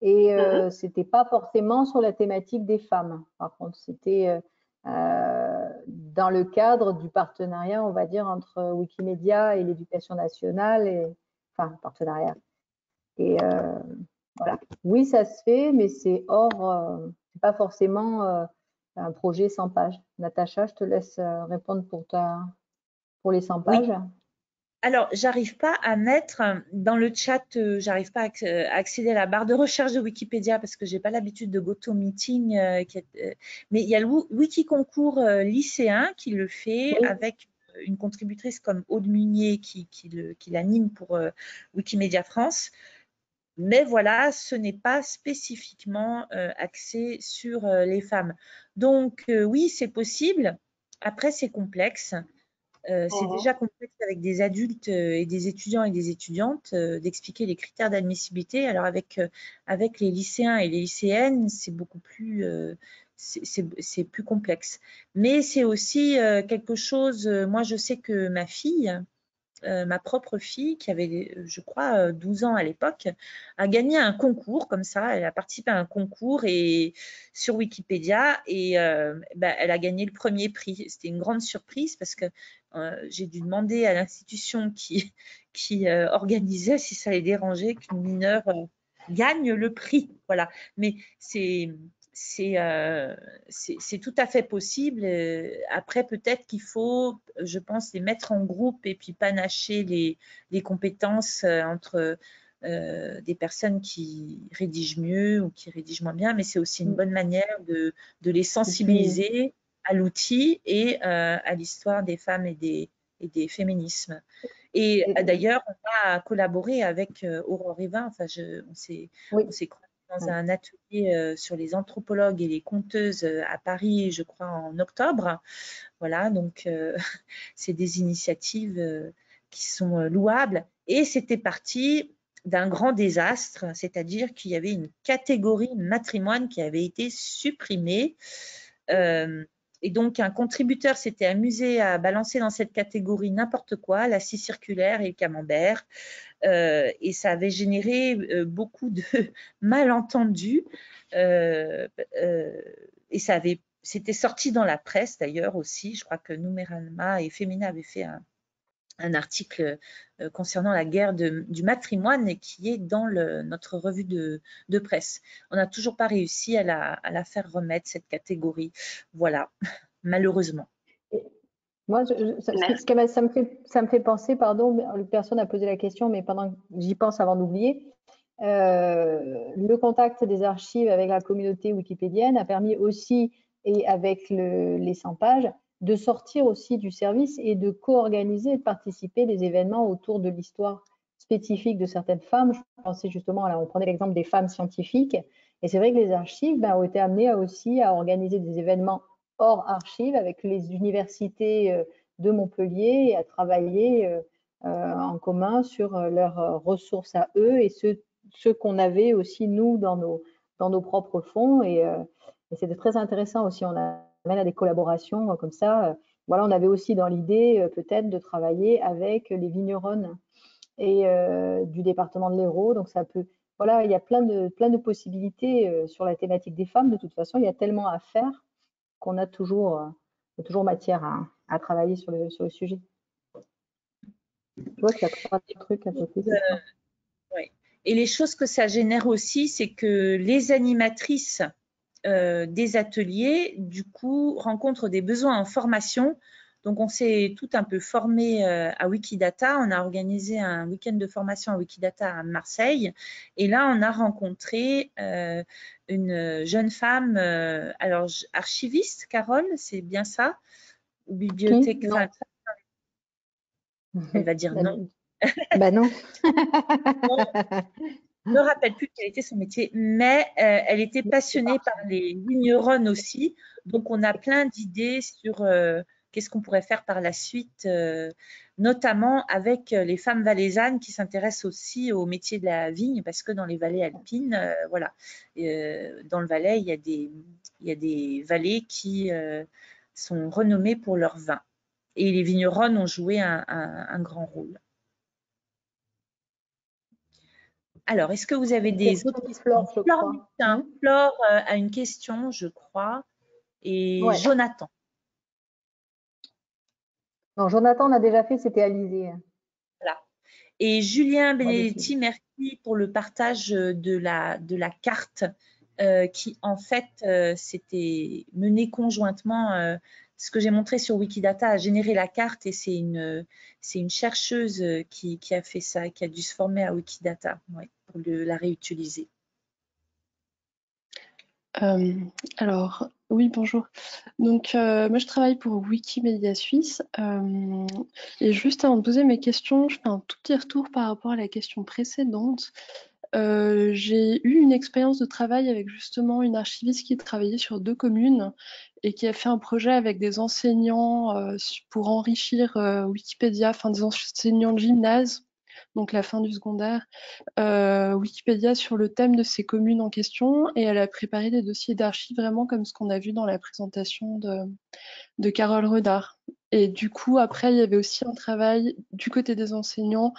Et c'était pas forcément sur la thématique des femmes. Par contre, c'était dans le cadre du partenariat, on va dire, entre Wikimedia et l'éducation nationale, enfin, partenariat. Et voilà. Oui, ça se fait, mais c'est hors, c'est pas forcément un projet 100 pages. Natacha, je te laisse répondre pour les 100 pages. Oui. Alors, j'arrive pas à mettre dans le chat, j'arrive pas à accéder à la barre de recherche de Wikipédia parce que j'ai pas l'habitude de GoToMeeting. Mais il y a le Wikiconcours lycéen qui le fait avec une contributrice comme Aude Munier qui l'anime pour Wikimedia France. Mais voilà, ce n'est pas spécifiquement axé sur les femmes. Donc, oui, c'est possible. Après, c'est complexe. C'est déjà complexe avec des adultes et des étudiants et des étudiantes d'expliquer les critères d'admissibilité. Alors avec les lycéens et les lycéennes, c'est beaucoup plus c'est plus complexe. Mais c'est aussi quelque chose. Moi, je sais que ma fille, ma propre fille, qui avait, je crois, 12 ans à l'époque, a gagné un concours comme ça. Elle a participé à un concours sur Wikipédia et elle a gagné le premier prix. C'était une grande surprise parce que j'ai dû demander à l'institution qui organisait si ça les dérangeait qu'une mineure gagne le prix. Voilà. Mais c'est tout à fait possible. Après, peut-être qu'il faut, je pense, les mettre en groupe et puis panacher les compétences entre des personnes qui rédigent mieux ou qui rédigent moins bien, mais c'est aussi une bonne manière de les sensibiliser à l'outil et à l'histoire des femmes et des féminismes. Et d'ailleurs, on a collaboré avec Aurore Evin. Enfin, on s'est croisés dans un atelier sur les anthropologues et les conteuses à Paris, je crois, en octobre. Voilà, donc c'est des initiatives qui sont louables. Et c'était parti d'un grand désastre, c'est-à-dire qu'il y avait une catégorie matrimoine qui avait été supprimée. Et donc, un contributeur s'était amusé à balancer dans cette catégorie n'importe quoi, la scie circulaire et le camembert. Et ça avait généré beaucoup de malentendus. Et c'était sorti dans la presse d'ailleurs aussi. Je crois que Numérama et Femina avaient fait un article concernant la guerre du matrimoine et qui est dans notre revue de presse. On n'a toujours pas réussi à la faire remettre, cette catégorie. Voilà, malheureusement. Moi, ça me fait penser, pardon, personne n'a posé la question, mais pendant que j'y pense avant d'oublier, le contact des archives avec la communauté wikipédienne a permis aussi, et avec les 100 pages, de sortir aussi du service et de co-organiser et de participer à des événements autour de l'histoire spécifique de certaines femmes. Je pensais justement, on prenait l'exemple des femmes scientifiques, et c'est vrai que les archives ont été amenées aussi à organiser des événements hors archives avec les universités de Montpellier et à travailler en commun sur leurs ressources à eux et ce qu'on avait aussi nous dans nos propres fonds et c'était très intéressant aussi. On amène à des collaborations comme ça. Voilà, on avait aussi dans l'idée peut-être de travailler avec les vigneronnes et du département de l'Hérault. Donc ça peut, voilà, il y a plein de possibilités sur la thématique des femmes. De toute façon, il y a tellement à faire qu'on a toujours matière à travailler sur le sujet. Je vois qu'il y a 3 trucs à côté. Ouais. Et les choses que ça génère aussi, c'est que les animatrices des ateliers, du coup, rencontrent des besoins en formation. Donc, on s'est tout un peu formé à Wikidata. On a organisé un week-end de formation à Wikidata à Marseille. Et là, on a rencontré une jeune femme, alors archiviste, Carole, c'est bien ça? Ou bibliothèque? Non. Elle va dire non. Ben non. Je ne me rappelle plus quel était son métier, mais elle était passionnée par les vigneronnes aussi. Donc, on a plein d'idées sur qu'est-ce qu'on pourrait faire par la suite, notamment avec les femmes valaisannes qui s'intéressent aussi au métier de la vigne, parce que dans les vallées alpines, voilà, dans le Valais, il y a des vallées qui sont renommées pour leur vin. Et les vigneronnes ont joué un grand rôle. Alors, est-ce que vous avez des autres questions? Flore a une question, je crois, et Ouais. Jonathan. Non, Jonathan, on a déjà fait, c'était Alizé. Voilà. Et Julien Benedetti, merci pour le partage de la carte qui, en fait, s'était menée conjointement. Ce que j'ai montré sur Wikidata a généré la carte et c'est une chercheuse qui a fait ça, qui a dû se former à Wikidata pour la réutiliser. Alors, oui, bonjour. Donc, moi, je travaille pour Wikimedia Suisse. Et juste avant de poser mes questions, je fais un tout petit retour par rapport à la question précédente. J'ai eu une expérience de travail avec justement une archiviste qui travaillait sur 2 communes et qui a fait un projet avec des enseignants pour enrichir Wikipédia, enfin des enseignants de gymnase, donc la fin du secondaire, Wikipédia sur le thème de ces communes en question, et elle a préparé des dossiers d'archives vraiment comme ce qu'on a vu dans la présentation de Carole Renard. Et du coup, après, il y avait aussi un travail du côté des enseignants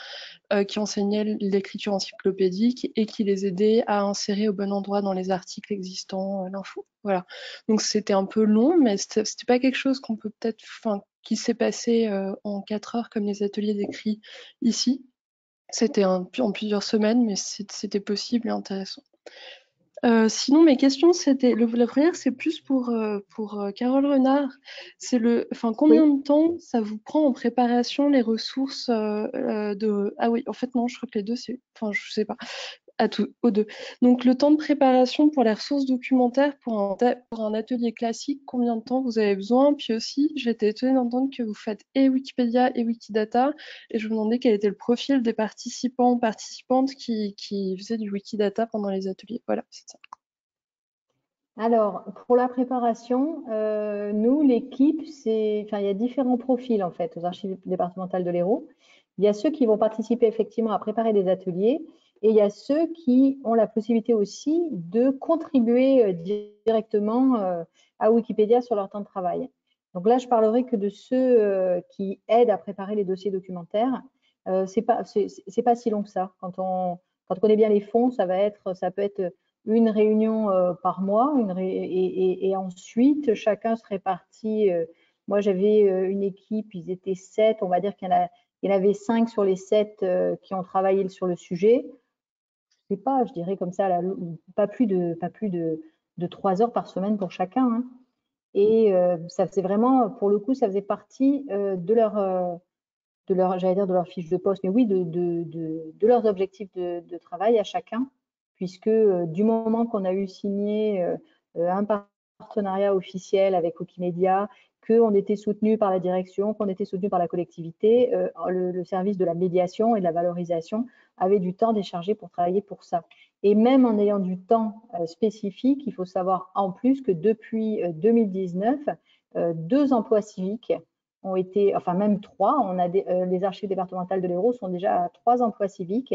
qui enseignaient l'écriture encyclopédique et qui les aidaient à insérer au bon endroit dans les articles existants l'info. Voilà. Donc c'était un peu long, mais c'était pas quelque chose qu'on peut peut-être, enfin, qui s'est passé en 4 heures comme les ateliers d'écrit ici. C'était en plusieurs semaines, mais c'était possible et intéressant. Sinon, mes questions, c'était la première, c'est plus pour Carole Renard. C'est combien de temps ça vous prend en préparation les ressources de... Ah oui, en fait non, je crois que les deux, c'est... Enfin, je sais pas. Aux deux. Donc, le temps de préparation pour les ressources documentaires pour un atelier classique, combien de temps vous avez besoin? Puis aussi, j'étais étonnée d'entendre que vous faites et Wikipédia et Wikidata, et je me demandais quel était le profil des participantes qui faisaient du Wikidata pendant les ateliers. Voilà, c'est ça. Alors, pour la préparation, nous, l'équipe, il y a différents profils en fait aux archives départementales de l'Hérault. Il y a ceux qui vont participer effectivement à préparer des ateliers et il y a ceux qui ont la possibilité aussi de contribuer directement à Wikipédia sur leur temps de travail. Donc là, je parlerai que de ceux qui aident à préparer les dossiers documentaires. C'est pas si long que ça. Quand on connaît bien les fonds, ça peut être une réunion par mois, et ensuite chacun se répartit. Moi, j'avais une équipe, ils étaient 7, on va dire qu'il y en avait 5 sur les 7 qui ont travaillé sur le sujet. Je sais pas, je dirais comme ça, pas plus de 3 heures par semaine pour chacun. Hein. Et ça faisait vraiment, pour le coup, ça faisait partie de leur fiche de poste, mais oui, de leurs objectifs de travail à chacun, puisque du moment qu'on a eu signé un partenariat officiel avec Wikimedia, qu'on était soutenu par la direction, qu'on était soutenu par la collectivité, le service de la médiation et de la valorisation avait du temps déchargé pour travailler pour ça. Et même en ayant du temps spécifique, il faut savoir en plus que depuis 2019, 2 emplois civiques ont été, enfin même 3, les archives départementales de l'Hérault sont déjà à 3 emplois civiques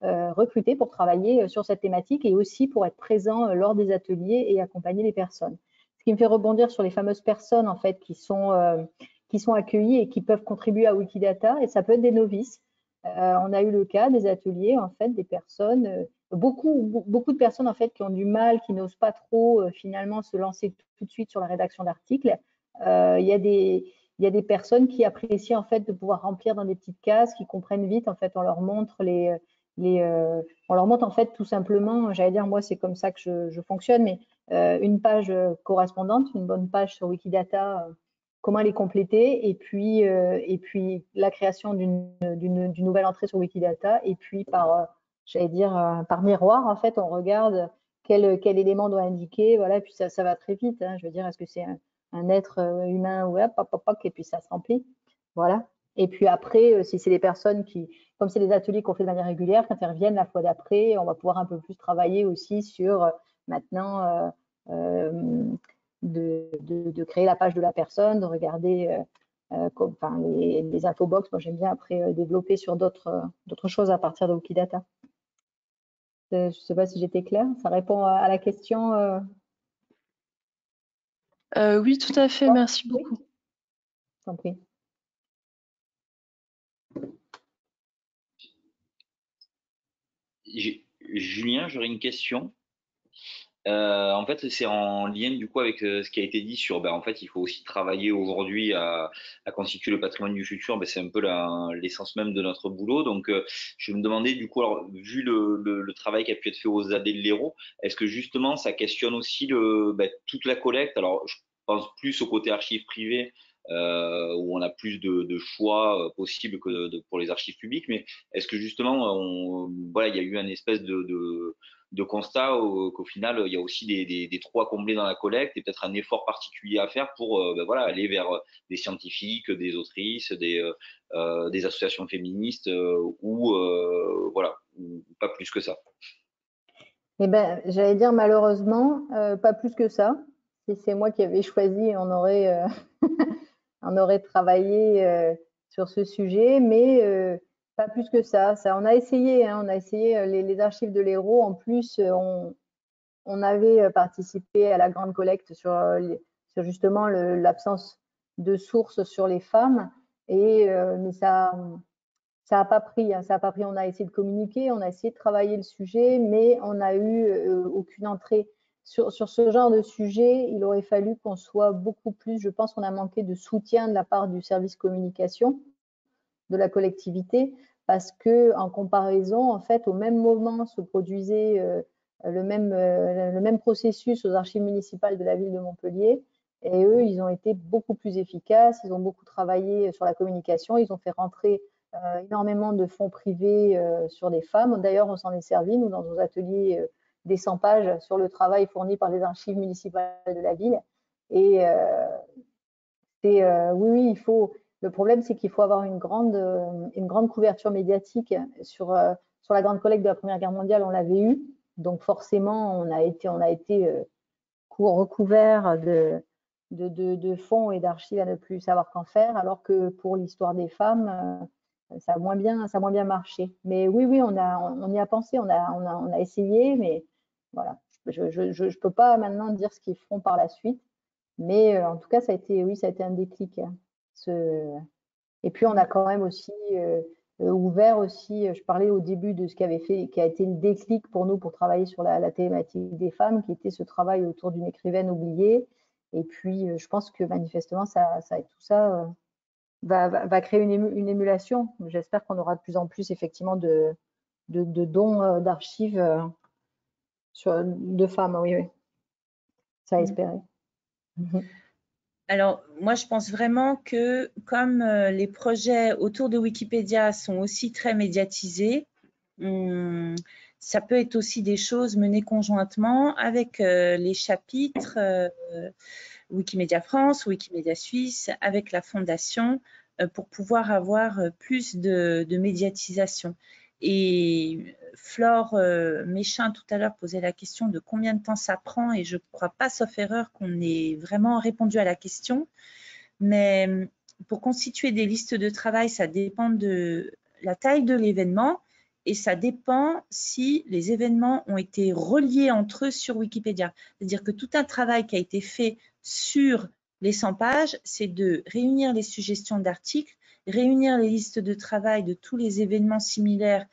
recrutés pour travailler sur cette thématique et aussi pour être présents lors des ateliers et accompagner les personnes. Ce qui me fait rebondir sur les fameuses personnes en fait qui sont accueillies et qui peuvent contribuer à Wikidata, et ça peut être des novices. On a eu le cas des ateliers, en fait, des personnes, beaucoup de personnes en fait qui ont du mal, qui n'osent pas trop finalement se lancer tout de suite sur la rédaction d'articles. Il y a des personnes qui apprécient en fait de pouvoir remplir dans des petites cases, qui comprennent vite. En fait, on leur montre on leur montre en fait tout simplement, j'allais dire, moi c'est comme ça que je fonctionne, mais une page correspondante, une bonne page sur Wikidata, comment les compléter, et puis la création d'une nouvelle entrée sur Wikidata, et puis j'allais dire, par miroir, en fait, on regarde quel élément doit indiquer, voilà, et puis ça va très vite. Hein, je veux dire, est-ce que c'est un être humain, ouais, et puis ça se remplit. Voilà. Et puis après, si c'est des personnes qui, comme c'est des ateliers qu'on fait de manière régulière, quand elles reviennent la fois d'après, on va pouvoir un peu plus travailler aussi sur maintenant de créer la page de la personne, de regarder les infobox. Moi, j'aime bien après développer sur d'autres choses à partir de Wikidata. Je ne sais pas si j'étais claire. Ça répond à la question. Oui, tout à fait. Merci beaucoup. Je t'en prie. Julien, j'aurais une question. En fait, c'est en lien du coup avec ce qui a été dit sur, en fait, il faut aussi travailler aujourd'hui à constituer le patrimoine du futur. C'est un peu l'essence même de notre boulot. Donc, je me demandais du coup, alors, vu le travail qui a pu être fait aux AD de l'Hérault, est-ce que justement ça questionne aussi toute la collecte? Alors, je pense plus au côté archives privées. Où on a plus de choix possibles que pour les archives publiques, mais est-ce que justement, il y a eu une espèce de constat qu'au final, il y a aussi des trous à combler dans la collecte et peut-être un effort particulier à faire pour aller vers des scientifiques, des autrices, des associations féministes ou pas plus que ça. Eh ben, j'allais dire malheureusement, pas plus que ça. Si c'est moi qui avais choisi, on aurait, on aurait travaillé sur ce sujet, mais pas plus que ça. On a essayé, hein, les archives de l'Hérault. En plus, on avait participé à la grande collecte sur justement l'absence de sources sur les femmes, mais ça n'a pas pris. Ça a pas pris. On a essayé de communiquer, on a essayé de travailler le sujet, mais on n'a eu aucune entrée. Sur ce genre de sujet, il aurait fallu qu'on soit beaucoup plus. Je pense qu'on a manqué de soutien de la part du service communication de la collectivité, parce que en comparaison, en fait, au même moment se produisait le même processus aux archives municipales de la ville de Montpellier. Et eux, ils ont été beaucoup plus efficaces, ils ont beaucoup travaillé sur la communication, ils ont fait rentrer énormément de fonds privés sur des femmes. D'ailleurs, on s'en est servi, nous, dans nos ateliers des 100 pages sur le travail fourni par les archives municipales de la ville. Et oui, il faut. Le problème, c'est qu'il faut avoir une grande couverture médiatique sur la grande collecte de la Première Guerre mondiale. On l'avait eu, donc forcément, on a été recouvert de fonds et d'archives à ne plus savoir qu'en faire, alors que pour l'histoire des femmes, ça a moins bien marché. Mais oui, on y a pensé, on a essayé, mais voilà. Je ne peux pas maintenant dire ce qu'ils feront par la suite, mais en tout cas, ça a été un déclic. Et puis, on a quand même aussi ouvert aussi, je parlais au début de ce qui a été le déclic pour nous pour travailler sur la thématique des femmes, qui était ce travail autour d'une écrivaine oubliée. Et puis, je pense que manifestement, tout ça va créer une émulation. J'espère qu'on aura de plus en plus effectivement de dons d'archives de femmes. Oui. Ça a espéré. Alors, moi, je pense vraiment que comme les projets autour de Wikipédia sont aussi très médiatisés, ça peut être aussi des choses menées conjointement avec les chapitres Wikimedia France, Wikimedia Suisse, avec la Fondation, pour pouvoir avoir plus de médiatisation. Et Flore Méchin, tout à l'heure, posait la question de combien de temps ça prend, et je ne crois pas, sauf erreur, qu'on ait vraiment répondu à la question. Mais pour constituer des listes de travail, ça dépend de la taille de l'événement, et ça dépend si les événements ont été reliés entre eux sur Wikipédia. C'est-à-dire que tout un travail qui a été fait sur les 100 pages, c'est de réunir les suggestions d'articles, réunir les listes de travail de tous les événements similaires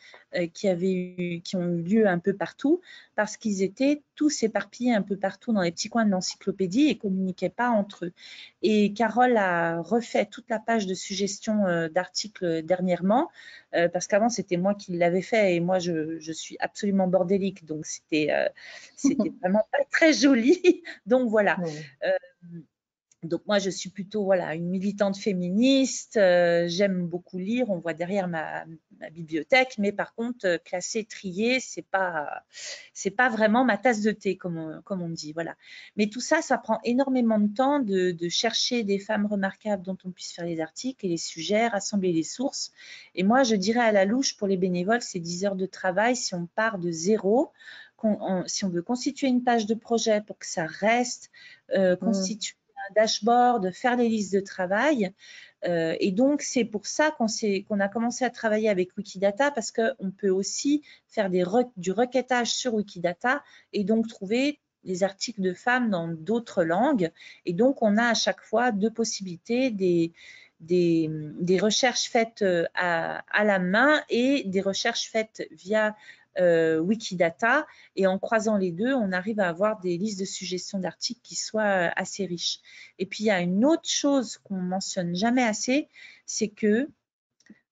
qui ont eu lieu un peu partout, parce qu'ils étaient tous éparpillés un peu partout dans les petits coins de l'encyclopédie et ne communiquaient pas entre eux. Et Carole a refait toute la page de suggestions d'articles dernièrement, parce qu'avant, c'était moi qui l'avais fait, et moi, je suis absolument bordélique, donc c'était vraiment pas très joli. Donc voilà. Donc moi, je suis plutôt une militante féministe, j'aime beaucoup lire, on voit derrière ma bibliothèque, mais par contre, classer, trier, c'est pas vraiment ma tasse de thé, comme on dit. Voilà. Mais tout ça, ça prend énormément de temps de chercher des femmes remarquables dont on puisse faire les articles et les sujets, rassembler les sources. Et moi, je dirais à la louche, pour les bénévoles, c'est 10 heures de travail si on part de zéro. Si on veut constituer une page de projet pour que ça reste, constituer un dashboard, faire les listes de travail. Et donc, c'est pour ça qu'on a commencé à travailler avec Wikidata, parce qu'on peut aussi faire du requêtage sur Wikidata et donc trouver des articles de femmes dans d'autres langues. Et donc, on a à chaque fois deux possibilités, des recherches faites à la main et des recherches faites via Wikidata, et en croisant les deux, on arrive à avoir des listes de suggestions d'articles qui soient assez riches. Et puis, il y a une autre chose qu'on mentionne jamais assez, c'est que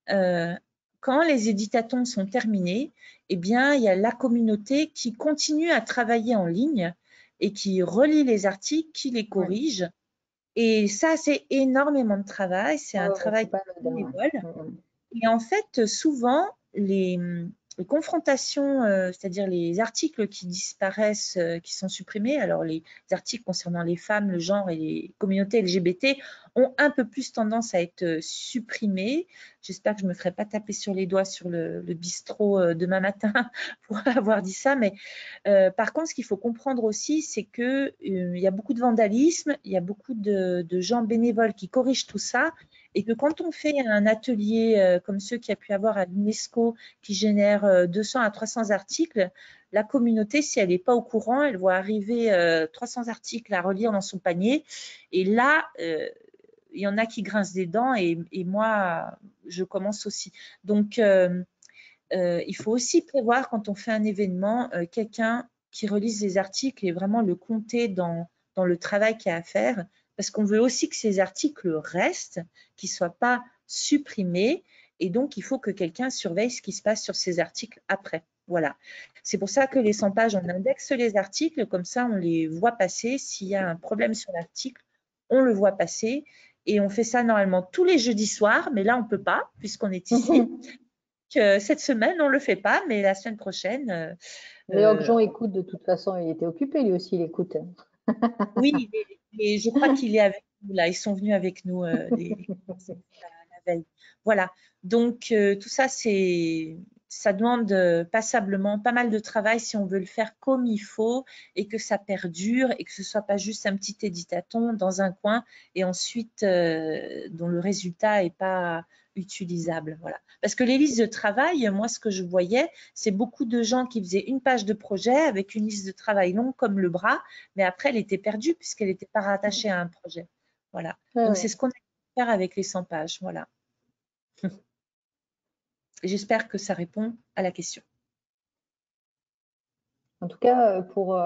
quand les éditatons sont terminés, eh bien, il y a la communauté qui continue à travailler en ligne et qui relit les articles, qui les corrige. Ouais. Et ça, c'est énormément de travail. C'est un travail bénévole. Et en fait, souvent, les confrontations, c'est-à-dire les articles qui disparaissent, qui sont supprimés, alors les articles concernant les femmes, le genre et les communautés LGBT ont un peu plus tendance à être supprimés. J'espère que je ne me ferai pas taper sur les doigts sur le bistrot demain matin pour avoir dit ça. Mais par contre, ce qu'il faut comprendre aussi, c'est qu'il y a beaucoup de vandalisme, il y a beaucoup de gens bénévoles qui corrigent tout ça. Et que quand on fait un atelier comme ceux qu'il y a pu avoir à l'UNESCO qui génère 200 à 300 articles, la communauté, si elle n'est pas au courant, elle voit arriver 300 articles à relire dans son panier. Et là, il y en a qui grincent des dents et moi, je commence aussi. Donc, il faut aussi prévoir quand on fait un événement, quelqu'un qui relise les articles et vraiment le compter dans le travail qu'il y a à faire. Parce qu'on veut aussi que ces articles restent, qu'ils ne soient pas supprimés. Et donc, il faut que quelqu'un surveille ce qui se passe sur ces articles après. Voilà. C'est pour ça que les 100 pages, on indexe les articles. Comme ça, on les voit passer. S'il y a un problème sur l'article, on le voit passer. Et on fait ça normalement tous les jeudis soirs. Mais là, on ne peut pas puisqu'on est ici. Cette semaine, on ne le fait pas. Mais la semaine prochaine… Léo Jean écoute de toute façon. Il était occupé, lui aussi, il écoute. Oui, et je crois qu'il est avec nous là. Ils sont venus avec nous la veille. Voilà. Donc tout ça, ça demande passablement pas mal de travail si on veut le faire comme il faut et que ça perdure et que ce soit pas juste un petit éditaton dans un coin et ensuite dont le résultat est pas utilisable. Voilà. Parce que les listes de travail, moi, ce que je voyais, c'est beaucoup de gens qui faisaient une page de projet avec une liste de travail longue comme le bras, mais après, elle était perdue puisqu'elle n'était pas rattachée à un projet. Voilà. Donc, c'est ce qu'on a faire avec les 100 pages. Voilà. J'espère que ça répond à la question. En tout cas, pour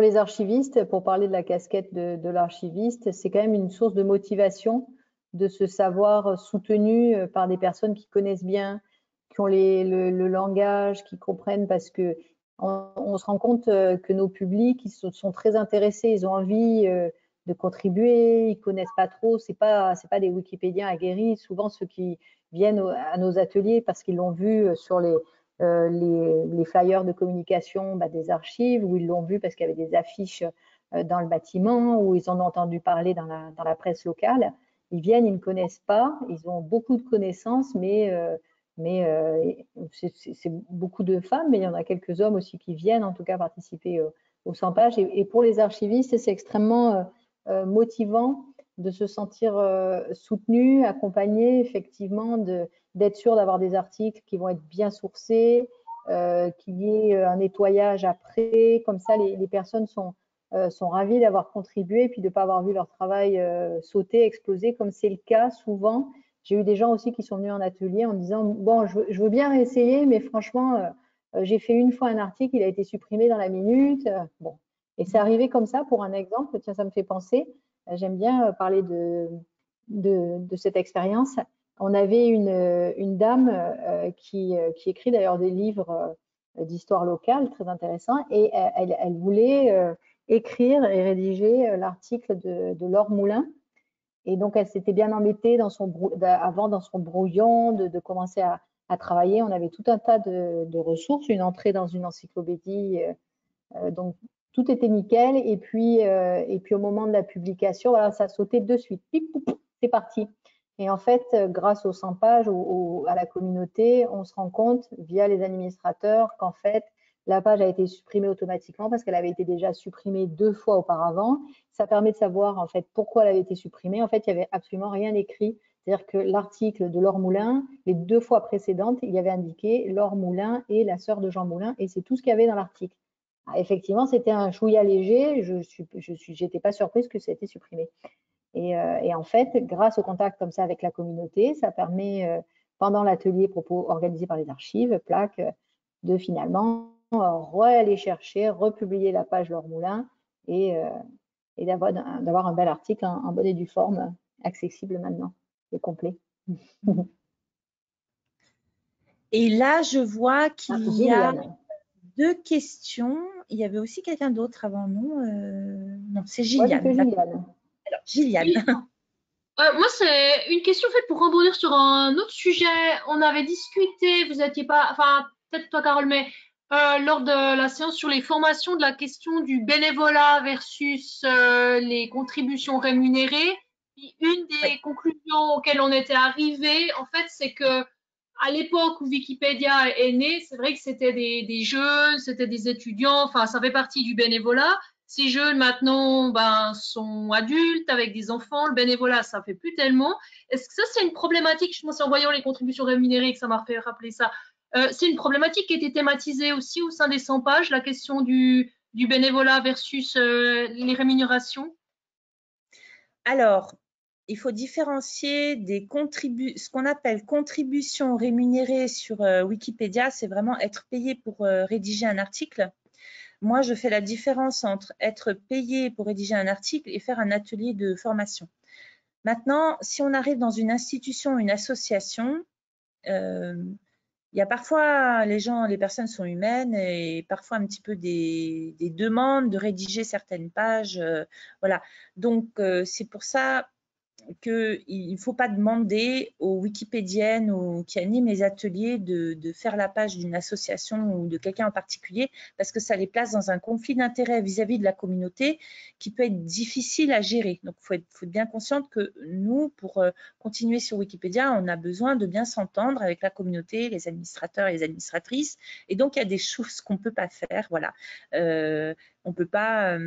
les archivistes, pour parler de la casquette de l'archiviste, c'est quand même une source de motivation de se savoir soutenu par des personnes qui connaissent bien, qui ont le langage, qui comprennent, parce que on se rend compte que nos publics, ils sont très intéressés, ils ont envie de contribuer, ils connaissent pas trop, c'est pas des Wikipédiens aguerris, souvent ceux qui viennent à nos ateliers parce qu'ils l'ont vu sur les flyers de communication des archives, où ils l'ont vu parce qu'il y avait des affiches dans le bâtiment, où ils en ont entendu parler dans la presse locale. Ils viennent, ils ne connaissent pas, ils ont beaucoup de connaissances, mais c'est beaucoup de femmes, mais il y en a quelques hommes aussi qui viennent en tout cas participer aux 100 pages. Et pour les archivistes, c'est extrêmement motivant de se sentir soutenu, accompagné, effectivement, d'être sûr d'avoir des articles qui vont être bien sourcés, qu'il y ait un nettoyage après. Comme ça, les personnes sont ravies d'avoir contribué et puis de ne pas avoir vu leur travail sauter, exploser, comme c'est le cas souvent. J'ai eu des gens aussi qui sont venus en atelier en disant « Bon, je veux bien réessayer, mais franchement, j'ai fait une fois un article, il a été supprimé dans la minute. » Bon. Et c'est arrivé comme ça, pour un exemple. Tiens, ça me fait penser. J'aime bien parler de cette expérience. On avait une dame qui écrit d'ailleurs des livres d'histoire locale très intéressants, et elle voulait écrire et rédiger l'article de Laure Moulin. Et donc, elle s'était bien embêtée avant dans son brouillon de commencer à travailler. On avait tout un tas de ressources, une entrée dans une encyclopédie, donc tout était nickel. Et puis au moment de la publication, voilà, ça sautait de suite. Pip, poup, c'est parti. Et en fait, grâce aux 100 pages, à la communauté, on se rend compte via les administrateurs qu'en fait, la page a été supprimée automatiquement parce qu'elle avait été déjà supprimée 2 fois auparavant. Ça permet de savoir en fait pourquoi elle avait été supprimée. En fait, il n'y avait absolument rien écrit. C'est-à-dire que l'article de Laure Moulin, les 2 fois précédentes, il y avait indiqué Laure Moulin et la sœur de Jean Moulin, et c'est tout ce qu'il y avait dans l'article. Effectivement, c'était un chouïa léger. Je n'étais pas surprise que ça ait été supprimé. Et en fait, grâce au contact comme ça avec la communauté, ça permet, pendant l'atelier organisé par les archives, PLAC, de finalement aller chercher, republier la page Laure Moulin et d'avoir un bel article en bonne et due forme, accessible maintenant et complet. Et là, je vois qu'il y a Gilliane. 2 questions. Il y avait aussi quelqu'un d'autre avant nous. Non, c'est Moi, Gilliane. j'ai que Gilliane. Alors, Gilliane. Oui. Moi, c'est une question faite pour rebondir sur un autre sujet. On avait discuté, vous n'étiez pas, enfin, peut-être toi, Carole, mais lors de la séance sur les formations, de la question du bénévolat versus les contributions rémunérées. Une des conclusions auxquelles on était arrivé, en fait, c'est que à l'époque où Wikipédia est né, c'est vrai que c'était des jeunes, c'était des étudiants, enfin, ça fait partie du bénévolat. Ces jeunes maintenant sont adultes avec des enfants, le bénévolat ça fait plus tellement. Est-ce que ça c'est une problématique? Je pense en voyant les contributions rémunérées que ça m'a fait rappeler ça. C'est une problématique qui a été thématisée aussi au sein des 100 pages, la question du bénévolat versus les rémunérations. Alors, il faut différencier ce qu'on appelle contribution rémunérée sur Wikipédia, c'est vraiment être payé pour rédiger un article. Moi, je fais la différence entre être payé pour rédiger un article et faire un atelier de formation. Maintenant, si on arrive dans une institution, une association, il y a parfois, les personnes sont humaines et parfois un petit peu des demandes de rédiger certaines pages. Voilà. Donc, c'est pour ça qu'il ne faut pas demander aux wikipédiennes ou qui animent les ateliers de faire la page d'une association ou de quelqu'un en particulier parce que ça les place dans un conflit d'intérêts vis-à-vis de la communauté qui peut être difficile à gérer. Donc, il faut être bien consciente que nous, pour continuer sur Wikipédia, on a besoin de bien s'entendre avec la communauté, les administrateurs et les administratrices. Et donc, il y a des choses qu'on ne peut pas faire. Voilà. On ne peut pas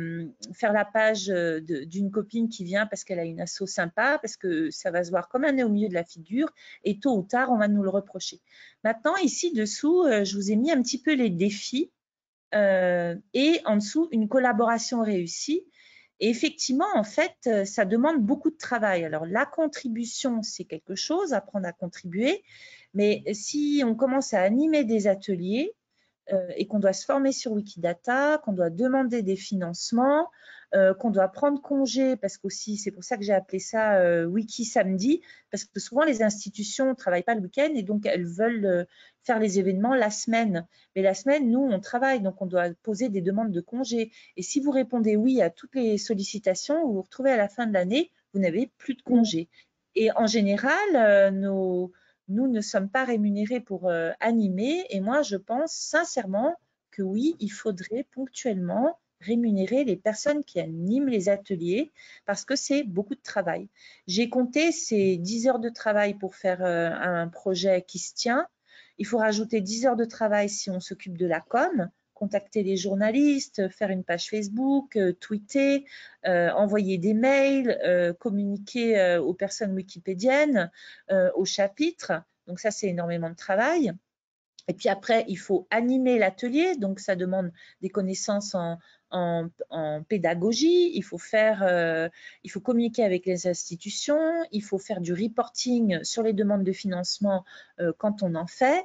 faire la page d'une copine qui vient parce qu'elle a une asso sympa, parce que ça va se voir comme un nez au milieu de la figure et tôt ou tard, on va nous le reprocher. Maintenant, ici dessous, je vous ai mis un petit peu les défis et en dessous, une collaboration réussie. Et effectivement, en fait, ça demande beaucoup de travail. Alors, la contribution, c'est quelque chose, apprendre à contribuer. Mais si on commence à animer des ateliers, et qu'on doit se former sur Wikidata, qu'on doit demander des financements, qu'on doit prendre congé, parce qu'aussi, c'est pour ça que j'ai appelé ça Wiki Samedi, parce que souvent les institutions ne travaillent pas le week-end et donc elles veulent faire les événements la semaine. Mais la semaine, nous, on travaille, donc on doit poser des demandes de congé. Et si vous répondez oui à toutes les sollicitations, vous vous retrouvez à la fin de l'année, vous n'avez plus de congé. Et en général, nous ne sommes pas rémunérés pour animer et moi, je pense sincèrement que oui, il faudrait ponctuellement rémunérer les personnes qui animent les ateliers parce que c'est beaucoup de travail. J'ai compté ces 10 heures de travail pour faire un projet qui se tient. Il faut rajouter 10 heures de travail si on s'occupe de la com, contacter les journalistes, faire une page Facebook, tweeter, envoyer des mails, communiquer aux personnes wikipédiennes, au chapitre. Donc ça, c'est énormément de travail. Et puis après, il faut animer l'atelier. Donc ça demande des connaissances en pédagogie. Il faut communiquer avec les institutions. Il faut faire du reporting sur les demandes de financement quand on en fait.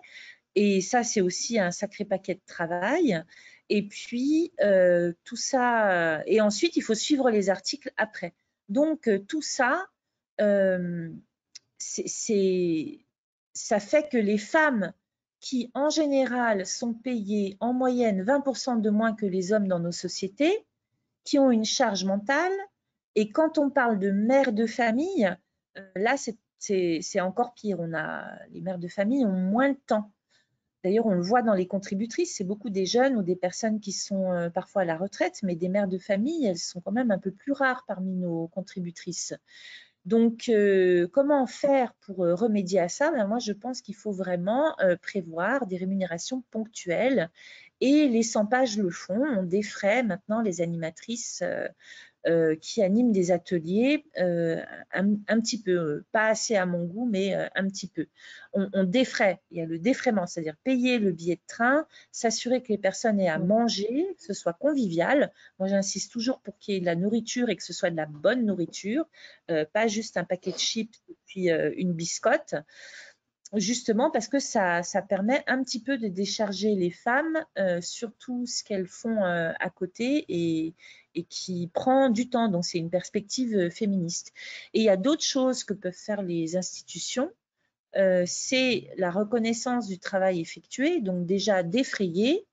Et ça, c'est aussi un sacré paquet de travail. Et puis, tout ça, et ensuite, il faut suivre les articles après. Donc, tout ça, ça fait que les femmes qui, en général, sont payées en moyenne 20% de moins que les hommes dans nos sociétés, qui ont une charge mentale, et quand on parle de mère de famille, là, c'est encore pire. Les mères de famille ont moins de temps. D'ailleurs, on le voit dans les contributrices, c'est beaucoup des jeunes ou des personnes qui sont parfois à la retraite, mais des mères de famille, elles sont quand même un peu plus rares parmi nos contributrices. Donc, comment faire pour remédier à ça? Moi, je pense qu'il faut vraiment prévoir des rémunérations ponctuelles et les 100 pages le font. On défraie maintenant les animatrices qui animent des ateliers un petit peu, pas assez à mon goût, mais un petit peu. On défraie, il y a le défraiement, c'est-à-dire payer le billet de train, s'assurer que les personnes aient à manger, que ce soit convivial. Moi, j'insiste toujours pour qu'il y ait de la nourriture et que ce soit de la bonne nourriture, pas juste un paquet de chips et puis une biscotte. Justement parce que ça permet un petit peu de décharger les femmes sur tout ce qu'elles font à côté et qui prend du temps. Donc, c'est une perspective féministe. Et il y a d'autres choses que peuvent faire les institutions. C'est la reconnaissance du travail effectué, donc déjà défrayer,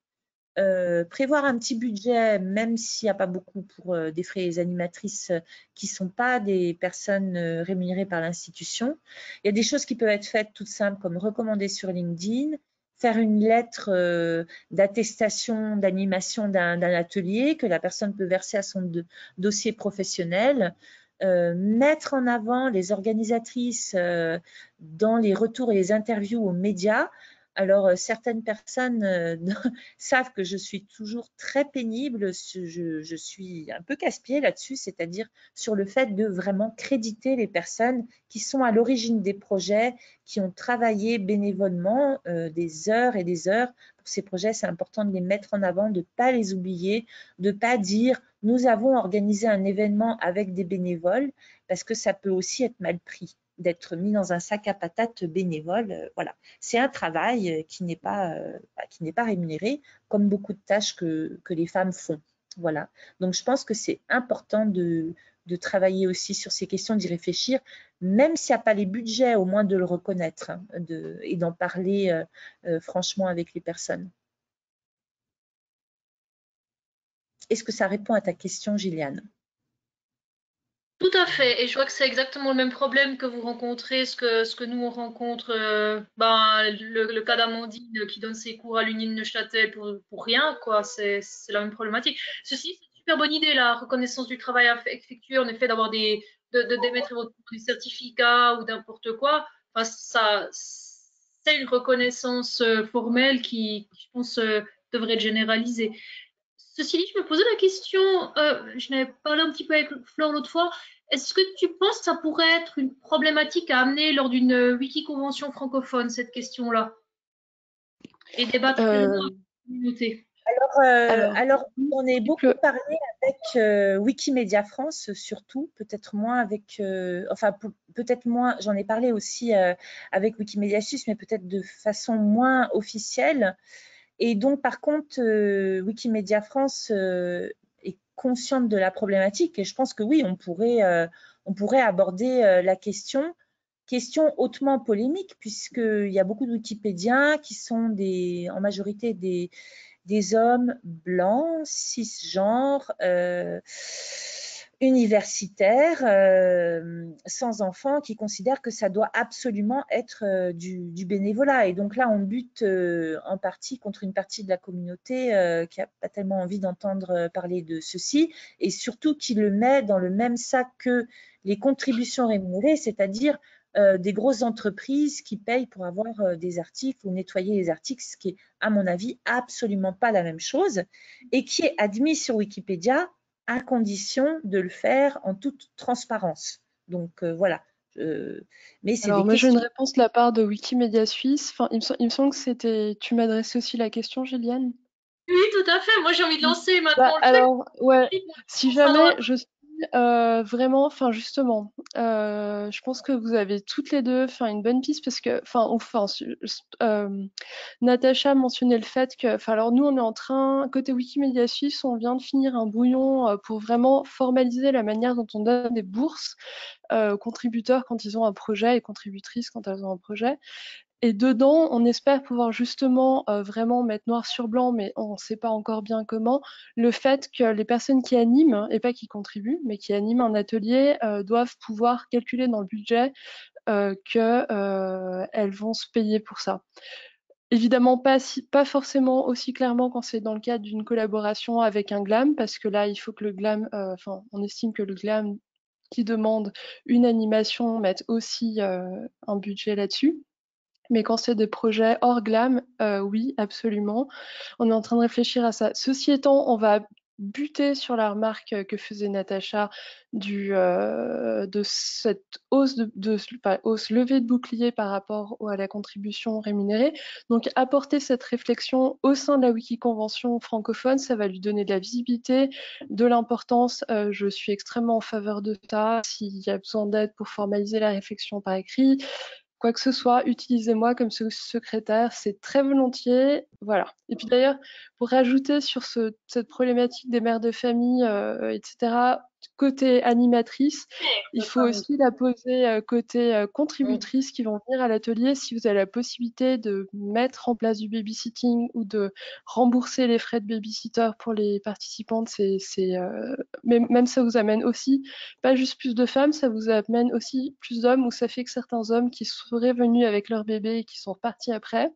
prévoir un petit budget, même s'il n'y a pas beaucoup pour défrayer les animatrices qui ne sont pas des personnes rémunérées par l'institution. Il y a des choses qui peuvent être faites toutes simples, comme recommander sur LinkedIn, faire une lettre d'attestation d'animation d'un atelier que la personne peut verser à son dossier professionnel, mettre en avant les organisatrices dans les retours et les interviews aux médias. Alors, certaines personnes savent que je suis toujours très pénible, je suis un peu casse-pied là-dessus, c'est-à-dire sur le fait de vraiment créditer les personnes qui sont à l'origine des projets, qui ont travaillé bénévolement des heures et des heures pour ces projets. C'est important de les mettre en avant, de ne pas les oublier, de ne pas dire « nous avons organisé un événement avec des bénévoles » parce que ça peut aussi être mal pris d'être mis dans un sac à patates bénévole. Voilà, c'est un travail qui n'est pas rémunéré, comme beaucoup de tâches que les femmes font. Voilà, donc je pense que c'est important de travailler aussi sur ces questions, d'y réfléchir, même s'il n'y a pas les budgets, au moins de le reconnaître et d'en parler franchement avec les personnes. Est-ce que ça répond à ta question, Gilliane? Tout à fait, et je vois que c'est exactement le même problème que vous rencontrez, ce que nous on rencontre, le cas d'Amandine qui donne ses cours à l'Uni de Neuchâtel pour rien, quoi, c'est la même problématique. Ceci, c'est une super bonne idée, la reconnaissance du travail effectué, en effet, d'avoir d'émettre des certificats ou n'importe quoi, enfin, c'est une reconnaissance formelle qui, je pense, devrait être généralisée. Ceci dit, je me posais la question, je n'avais parlé un petit peu avec Flore l'autre fois, est-ce que tu penses que ça pourrait être une problématique à amener lors d'une wiki-convention francophone, cette question-là? Et débattre avec la communauté. Alors, on est beaucoup parlé avec Wikimedia France, surtout, peut-être moins avec, peut-être moins, j'en ai parlé aussi avec Wikimedia Suisse, mais peut-être de façon moins officielle. Et donc, par contre, Wikimedia France est consciente de la problématique et je pense que oui, on pourrait aborder la question hautement polémique puisqu'il y a beaucoup de Wikipédiens qui sont en majorité des hommes blancs, cisgenres, universitaires, sans enfants, qui considèrent que ça doit absolument être du bénévolat. Et donc là, on bute en partie contre une partie de la communauté qui n'a pas tellement envie d'entendre parler de ceci, et surtout qui le met dans le même sac que les contributions rémunérées, c'est-à-dire des grosses entreprises qui payent pour avoir des articles ou nettoyer les articles, ce qui est, à mon avis, absolument pas la même chose, et qui est admis sur Wikipédia à condition de le faire en toute transparence. Donc voilà. Mais alors moi j'ai une réponse de la part de Wikimedia Suisse. Enfin, il me semble que tu m'adresses aussi la question, Gilliane. Oui, tout à fait. Moi j'ai envie de lancer maintenant le alors, ouais, si jamais je suis vraiment, enfin justement, je pense que vous avez toutes les deux une bonne piste parce que, Natacha mentionnait le fait que, alors nous on est en train, côté Wikimedia Suisse, on vient de finir un brouillon pour vraiment formaliser la manière dont on donne des bourses aux contributeurs quand ils ont un projet et contributrices quand elles ont un projet. Et dedans, on espère pouvoir justement vraiment mettre noir sur blanc, mais on ne sait pas encore bien comment, le fait que les personnes qui animent, et pas qui contribuent, mais qui animent un atelier, doivent pouvoir calculer dans le budget qu'elles vont se payer pour ça. Évidemment, pas forcément aussi clairement quand c'est dans le cadre d'une collaboration avec un GLAM, parce que là, il faut que le GLAM, on estime que le GLAM qui demande une animation mette aussi un budget là-dessus. Mais quand c'est des projets hors GLAM, oui, absolument. On est en train de réfléchir à ça. Ceci étant, on va buter sur la remarque que faisait Natacha de cette hausse hausse levée de bouclier par rapport à la contribution rémunérée. Donc, apporter cette réflexion au sein de la Wikiconvention francophone, ça va lui donner de la visibilité, de l'importance. Je suis extrêmement en faveur de ça. S'il y a besoin d'aide pour formaliser la réflexion par écrit, quoi que ce soit, utilisez-moi comme secrétaire, c'est très volontiers. Voilà. Et puis d'ailleurs, pour rajouter sur cette problématique des mères de famille, etc., côté animatrice, il faut aussi la poser côté contributrice qui vont venir à l'atelier. Si vous avez la possibilité de mettre en place du babysitting ou de rembourser les frais de babysitter pour les participantes, même ça vous amène aussi pas juste plus de femmes, ça vous amène aussi plus d'hommes, où ça fait que certains hommes qui seraient venus avec leur bébé et qui sont repartis après,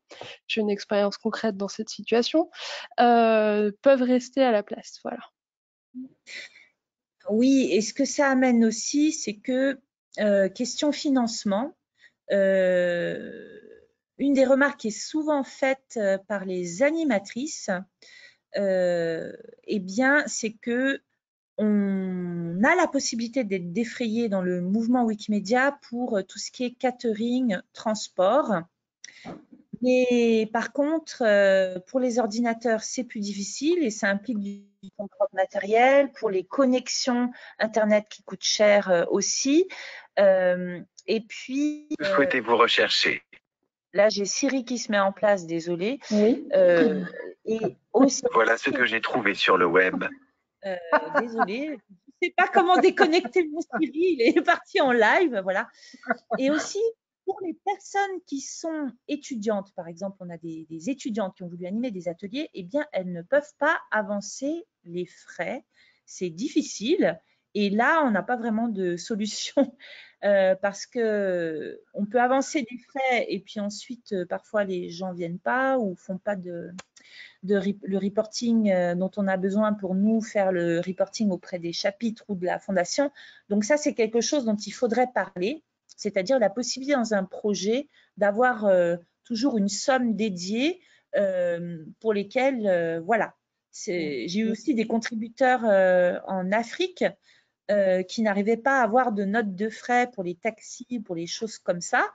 j'ai une expérience concrète dans cette situation, peuvent rester à la place. Voilà. Oui, et ce que ça amène aussi, c'est que, question financement, une des remarques qui est souvent faite par les animatrices, eh bien, c'est que on a la possibilité d'être défrayé dans le mouvement Wikimedia pour tout ce qui est catering, transport. Mais par contre, pour les ordinateurs, c'est plus difficile et ça implique du fonds propre matériel, pour les connexions Internet qui coûtent cher aussi. Et puis… Que souhaitez-vous rechercher? Là, j'ai Siri qui se met en place, désolée. Oui. Et aussi… Voilà ce que j'ai trouvé sur le web. Désolée, je ne sais pas comment déconnecter mon Siri, il est parti en live, voilà. Et aussi, pour les personnes qui sont étudiantes, par exemple, on a des étudiantes qui ont voulu animer des ateliers, eh bien, elles ne peuvent pas avancer les frais. C'est difficile. Et là, on n'a pas vraiment de solution parce que on peut avancer des frais et puis ensuite, parfois, les gens ne viennent pas ou ne font pas le reporting dont on a besoin pour nous faire le reporting auprès des chapitres ou de la fondation. Donc ça, c'est quelque chose dont il faudrait parler, c'est-à-dire la possibilité dans un projet d'avoir toujours une somme dédiée pour lesquelles, voilà. J'ai eu aussi des contributeurs en Afrique qui n'arrivaient pas à avoir de notes de frais pour les taxis, pour les choses comme ça.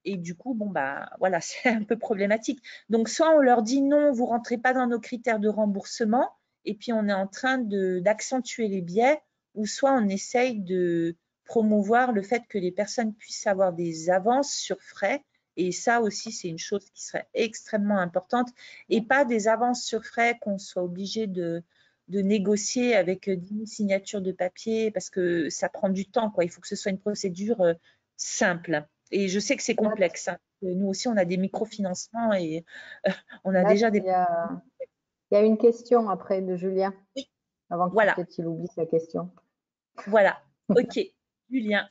Et du coup, bon, bah, voilà, c'est un peu problématique. Donc, soit on leur dit non, vous ne rentrez pas dans nos critères de remboursement, et puis on est en train d'accentuer les biais, ou soit on essaye de promouvoir le fait que les personnes puissent avoir des avances sur frais. Et ça aussi, c'est une chose qui serait extrêmement importante. Et pas des avances sur frais qu'on soit obligé de négocier avec 10 000 signatures de papier, parce que ça prend du temps, quoi. Il faut que ce soit une procédure simple. Et je sais que c'est complexe. Hein. Nous aussi, on a des microfinancements et on a déjà des… Il y a une question après de Julien. Oui. Avant que peut-être il oublie sa question. Voilà. OK. Julien.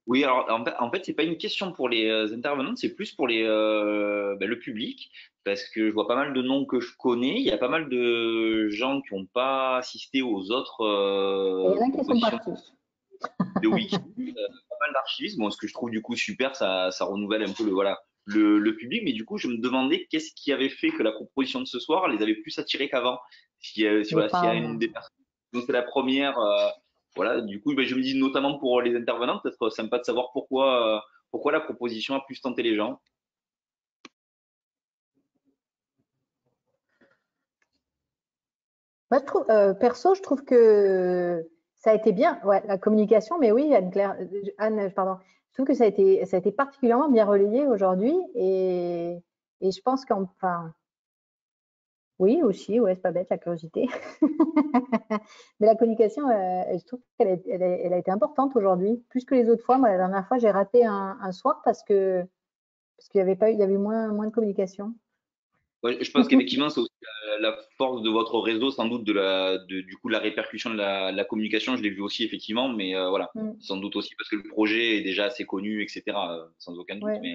Oui, alors en fait, c'est pas une question pour les intervenantes, c'est plus pour le public, parce que je vois pas mal de noms que je connais. Il y a pas mal de gens qui n'ont pas assisté aux autres il y en a qui sont partis. De wiki, pas mal d'archivistes. Bon, ce que je trouve du coup super, ça renouvelle un peu le public. Mais du coup, je me demandais qu'est-ce qui avait fait que la proposition de ce soir les avait plus attirés qu'avant. S'il y a une des personnes, donc c'est la première. Voilà, du coup, je me dis notamment pour les intervenants, peut-être sympa de savoir pourquoi la proposition a plus tenté les gens. Moi, perso, je trouve que ça a été bien, ouais, la communication, mais oui, Anne, pardon, je trouve que ça a été particulièrement bien relayé aujourd'hui et je pense qu'enfin, oui aussi, ouais, c'est pas bête la curiosité, mais la communication, je trouve qu'elle a été importante aujourd'hui, plus que les autres fois. Moi, la dernière fois, j'ai raté un soir parce qu'il y avait moins de communication. Ouais, je pense qu'effectivement, c'est aussi la force de votre réseau, sans doute, du coup, la répercussion de la communication. Je l'ai vu aussi, effectivement, mais voilà. Sans doute aussi parce que le projet est déjà assez connu, etc., sans aucun doute. Ouais. Mais,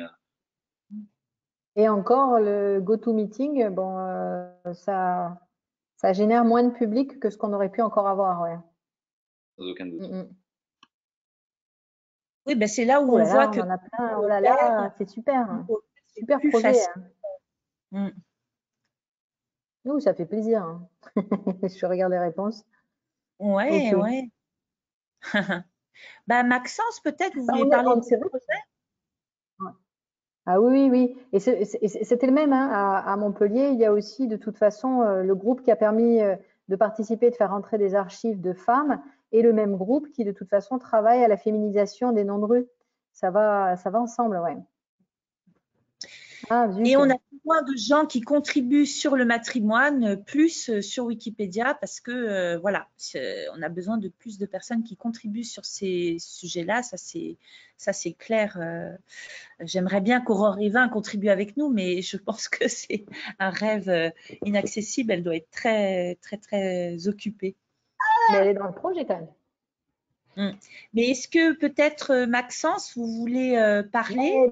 Et encore, le GoToMeeting, bon, ça génère moins de public que ce qu'on aurait pu encore avoir. Ouais. sans aucun doute. Oui, ben c'est là où Oh là on là, voit on que en a plein. Oh là là, c'est super. c'est Super plus projet. facile. Hein. Nous, ça fait plaisir. Hein. Je regarde les réponses. Ouais, Ok. ouais. Bah, Maxence, peut-être, vous Bah, voulez parler de c'est votre vrai. projet? Ouais. Ah oui, oui, oui. Et c'était le même hein, à Montpellier. Il y a aussi, de toute façon, le groupe qui a permis de participer, de faire rentrer des archives de femmes, et le même groupe qui, de toute façon, travaille à la féminisation des noms de rue. Ça va ensemble, ouais. Ah, zut. Et on a besoin de gens qui contribuent sur le matrimoine, plus sur Wikipédia, parce que voilà, on a besoin de plus de personnes qui contribuent sur ces sujets-là. Ça, c'est clair. J'aimerais bien qu'Aurore Evin contribue avec nous, mais je pense que c'est un rêve inaccessible. Elle doit être très, très, très occupée. Mais elle est dans le projet quand même. Mais est-ce que peut-être, Maxence, vous voulez parler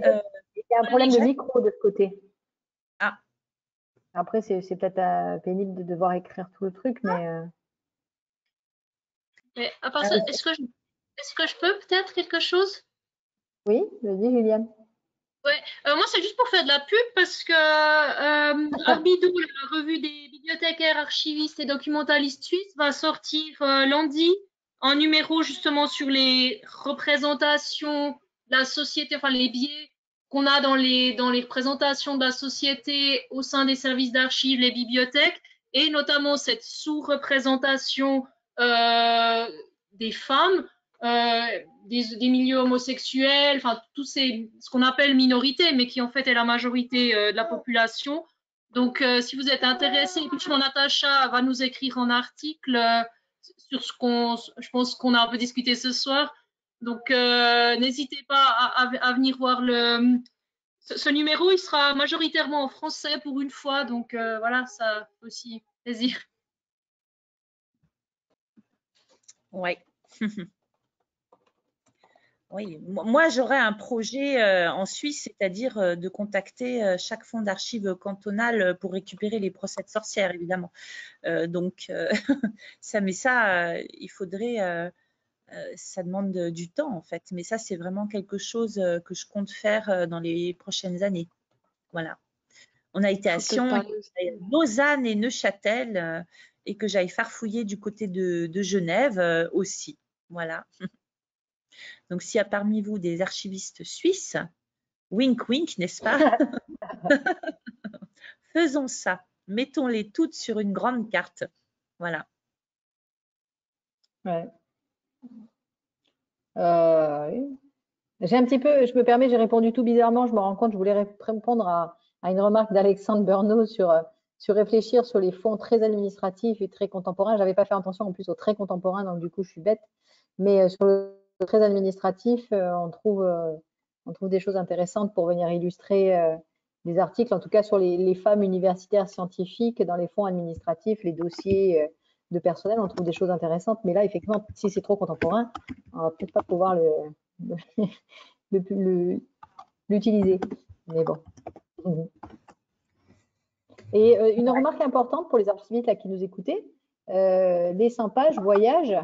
Il y a un problème de micro de ce côté. Ah. Après, c'est peut-être pénible de devoir écrire tout le truc, mais. Mais à part ça, est-ce que je peux peut-être quelque chose? Oui, vas-y, Juliane. Ouais, moi c'est juste pour faire de la pub parce que Arbido, la revue des bibliothécaires, archivistes et documentalistes suisses, va sortir lundi un numéro justement sur les représentations de la société, enfin les biais qu'on a dans les représentations de la société au sein des services d'archives, les bibliothèques, et notamment cette sous-représentation des femmes. Des milieux homosexuels, enfin tous ce qu'on appelle minorités, mais qui en fait est la majorité de la population. Donc, si vous êtes intéressé, Natacha va nous écrire un article sur je pense qu'on a un peu discuté ce soir. Donc, n'hésitez pas à venir voir ce numéro. Il sera majoritairement en français pour une fois, donc voilà, ça fait aussi plaisir. Ouais. Oui, moi j'aurais un projet en Suisse, c'est-à-dire de contacter chaque fonds d'archives cantonal pour récupérer les procès de sorcières, évidemment. Donc, il faudrait, ça demande du temps en fait. Mais ça, c'est vraiment quelque chose que je compte faire dans les prochaines années. Voilà. On a été à Sion, Lausanne et Neuchâtel, et que j'aille farfouiller du côté de Genève aussi. Voilà. Donc, s'il y a parmi vous des archivistes suisses, wink wink, n'est-ce pas? Faisons ça. Mettons-les toutes sur une grande carte. Voilà. Ouais. J'ai un petit peu, je me permets, j'ai répondu tout bizarrement, je me rends compte, je voulais répondre à une remarque d'Alexandre Bernot sur réfléchir sur les fonds très administratifs et très contemporains. J'avais pas fait attention en plus aux très contemporains, donc du coup je suis bête. Mais sur le très administratif, on trouve des choses intéressantes pour venir illustrer des articles, en tout cas sur les femmes universitaires scientifiques dans les fonds administratifs, les dossiers de personnel, on trouve des choses intéressantes. Mais là, effectivement, si c'est trop contemporain, on va peut-être pas pouvoir l'utiliser. Mais bon. Et une remarque importante pour les archivistes là, qui nous écoutaient, les 100 pages voyage,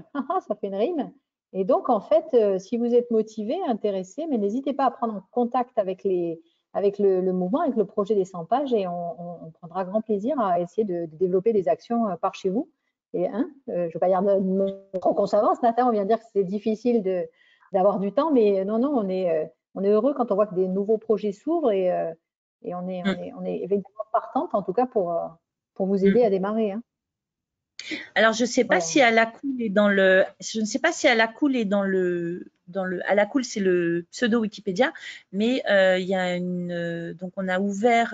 ça fait une rime. Et donc, en fait, si vous êtes motivé, intéressé, mais n'hésitez pas à prendre en contact avec le mouvement, avec le projet des 100 pages, et on prendra grand plaisir à essayer de développer des actions par chez vous. Et je ne vais pas dire trop qu'on s'avance, Nathan, on vient de dire que c'est difficile d'avoir du temps, mais non, on est heureux quand on voit que des nouveaux projets s'ouvrent et on est évidemment partante, en tout cas, pour vous aider à démarrer. Hein. Alors, je ne sais pas si à la cool est dans le. Je ne sais pas si à la cool est dans le. À la cool, c'est le pseudo Wikipédia, mais il y a donc, on a ouvert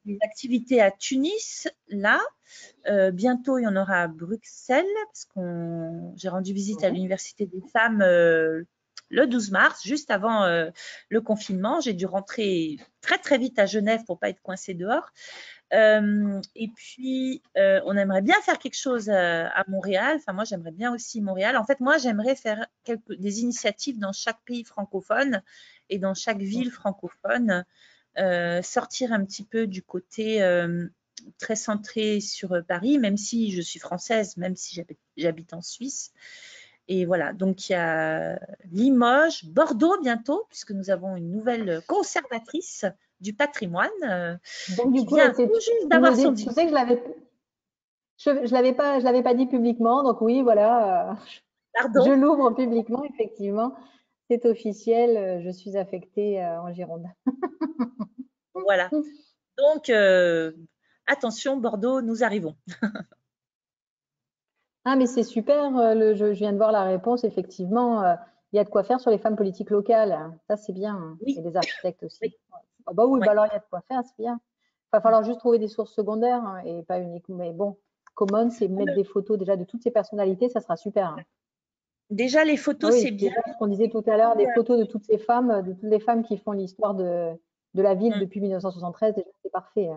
des activités à Tunis, là. Bientôt, il y en aura à Bruxelles, parce que j'ai rendu visite à l'Université des femmes le 12 mars, juste avant le confinement. J'ai dû rentrer très très vite à Genève pour pas être coincée dehors. Et puis, on aimerait bien faire quelque chose à Montréal. Enfin, moi, j'aimerais bien aussi Montréal. En fait, moi, j'aimerais faire des initiatives dans chaque pays francophone et dans chaque ville francophone, sortir un petit peu du côté très centré sur Paris, même si je suis française, même si j'habite en Suisse. Et voilà, donc il y a Limoges, Bordeaux bientôt, puisque nous avons une nouvelle conservatrice du patrimoine Donc, du qui coup, vient tout juste d'avoir son tu sais que je l'avais pas dit publiquement, donc oui, voilà, Pardon. je l'ouvre publiquement, effectivement. C'est officiel, je suis affectée en Gironde. Voilà. Donc, attention, Bordeaux, nous arrivons. Ah, mais c'est super, je viens de voir la réponse, effectivement, il y a de quoi faire sur les femmes politiques locales. Ça, c'est bien. Oui. Et les architectes aussi. Oui. Ah bah oui, Ouais. bah alors il y a de quoi faire, c'est bien. Il va falloir juste trouver des sources secondaires et pas uniquement. Mais bon, Commons, c'est mettre des photos déjà de toutes ces personnalités, ça sera super. Déjà, les photos, Oui, c'est bien. déjà, ce qu'on disait tout à l'heure, des photos de toutes ces femmes, de toutes les femmes qui font l'histoire de la ville depuis 1973, déjà, c'est parfait.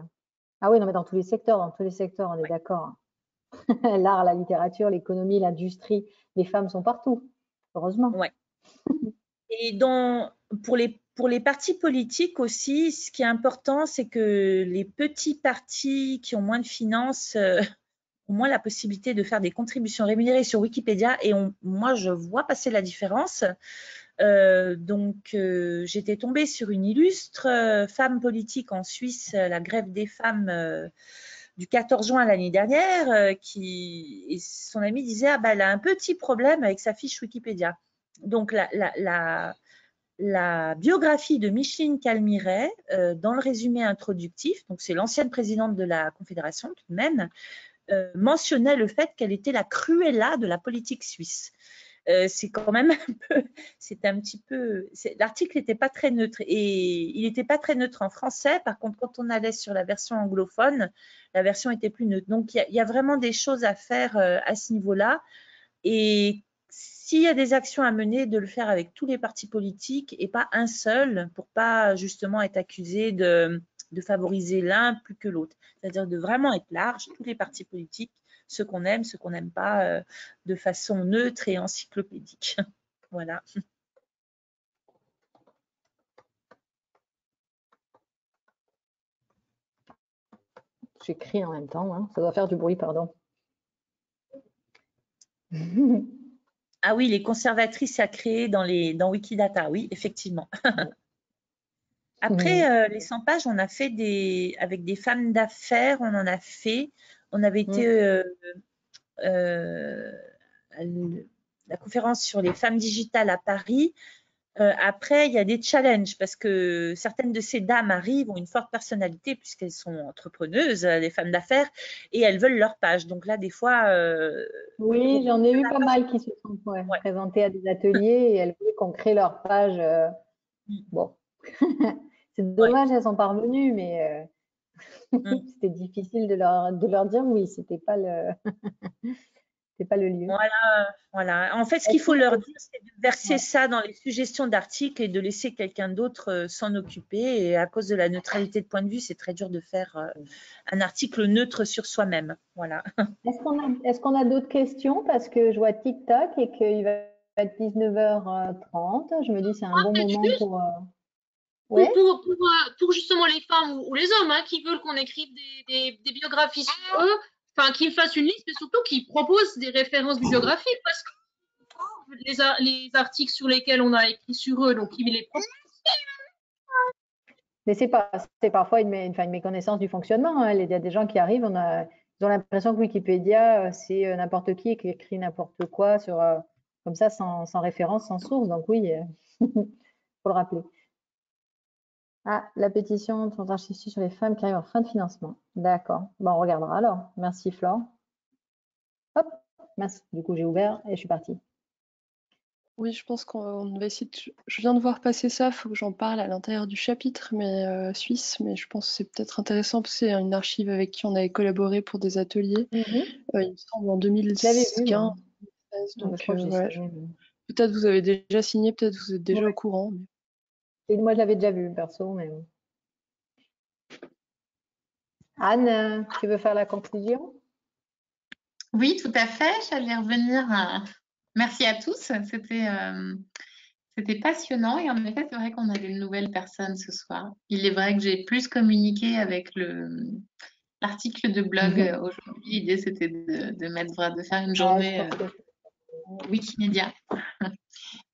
Ah oui, non, mais dans tous les secteurs, on est d'accord. L'art, la littérature, l'économie, l'industrie, les femmes sont partout, heureusement. Ouais. Et pour les partis politiques aussi, ce qui est important, c'est que les petits partis qui ont moins de finances ont moins la possibilité de faire des contributions rémunérées sur Wikipédia. Et moi, je vois passer la différence. J'étais tombée sur une illustre femme politique en Suisse, la grève des femmes du 14 juin l'année dernière, et son amie disait elle a un petit problème avec sa fiche Wikipédia. Donc la biographie de Micheline Calmiret, dans le résumé introductif, donc c'est l'ancienne présidente de la Confédération tout de même, mentionnait le fait qu'elle était la Cruella de la politique suisse. C'est quand même l'article n'était pas très neutre et il n'était pas très neutre en français. Par contre, quand on allait sur la version anglophone, la version était plus neutre. Donc, il y a vraiment des choses à faire à ce niveau-là. Et s'il y a des actions à mener, de le faire avec tous les partis politiques et pas un seul, pour pas justement être accusé de favoriser l'un plus que l'autre. C'est-à-dire de vraiment être large, tous les partis politiques, ceux qu'on aime, ceux qu'on n'aime pas, de façon neutre et encyclopédique. Voilà. J'écris en même temps, hein. Ça doit faire du bruit, pardon. Ah oui, les conservatrices à créer dans Wikidata, oui, effectivement. Après, les 100 pages, on a fait avec des femmes d'affaires, on en a fait. On avait été à la conférence sur les femmes digitales à Paris. Après, il y a des challenges parce que certaines de ces dames arrivent, ont une forte personnalité puisqu'elles sont entrepreneuses, des femmes d'affaires, et elles veulent leur page. Donc là, des fois… oui, j'en ai eu pas mal qui se sont présentées à des ateliers et elles voulaient qu'on crée leur page. Bon, c'est dommage, elles sont parvenues, mais c'était difficile de leur dire oui, c'était pas le… c'est pas le lieu. Voilà. En fait, ce qu'il faut leur dire, c'est de verser ça dans les suggestions d'articles et de laisser quelqu'un d'autre s'en occuper. Et à cause de la neutralité de point de vue, c'est très dur de faire un article neutre sur soi-même. Voilà. Est-ce qu'on a d'autres questions? Parce que je vois TikTok et qu'il va être 19h30. Je me dis c'est un bon moment pour… Pour justement les femmes ou les hommes qui veulent qu'on écrive des biographies sur eux, enfin qu'ils fassent une liste, mais surtout qu'ils proposent des références bibliographiques, parce que les articles sur lesquels on a écrit sur eux, donc ils les proposent. Mais c'est parfois une méconnaissance du fonctionnement. Il y a des gens qui arrivent, ils ont l'impression que Wikipédia, c'est n'importe qui écrit n'importe quoi comme ça, sans référence, sans source. Donc oui, faut le rappeler. Ah, la pétition de Santarchisti sur les femmes qui arrivent en fin de financement. D'accord. Bon, on regardera alors. Merci Flore. Hop, mince. Du coup, j'ai ouvert et je suis partie. Oui, je pense qu'on va essayer Je viens de voir passer ça, il faut que j'en parle à l'intérieur du chapitre suisse, mais je pense que c'est peut-être intéressant parce que c'est une archive avec qui on avait collaboré pour des ateliers, il me semble en 2015. Donc, je crois que j'ai Peut-être vous avez déjà signé, peut-être vous êtes déjà au courant. Et moi, je l'avais déjà vu, perso. Mais... Anne, tu veux faire la conclusion? Oui, tout à fait. J'allais revenir. Merci à tous. C'était passionnant. Et en effet, c'est vrai qu'on a des nouvelles personnes ce soir. Il est vrai que j'ai plus communiqué avec l'article de blog aujourd'hui. L'idée, c'était de faire une journée Wikimedia.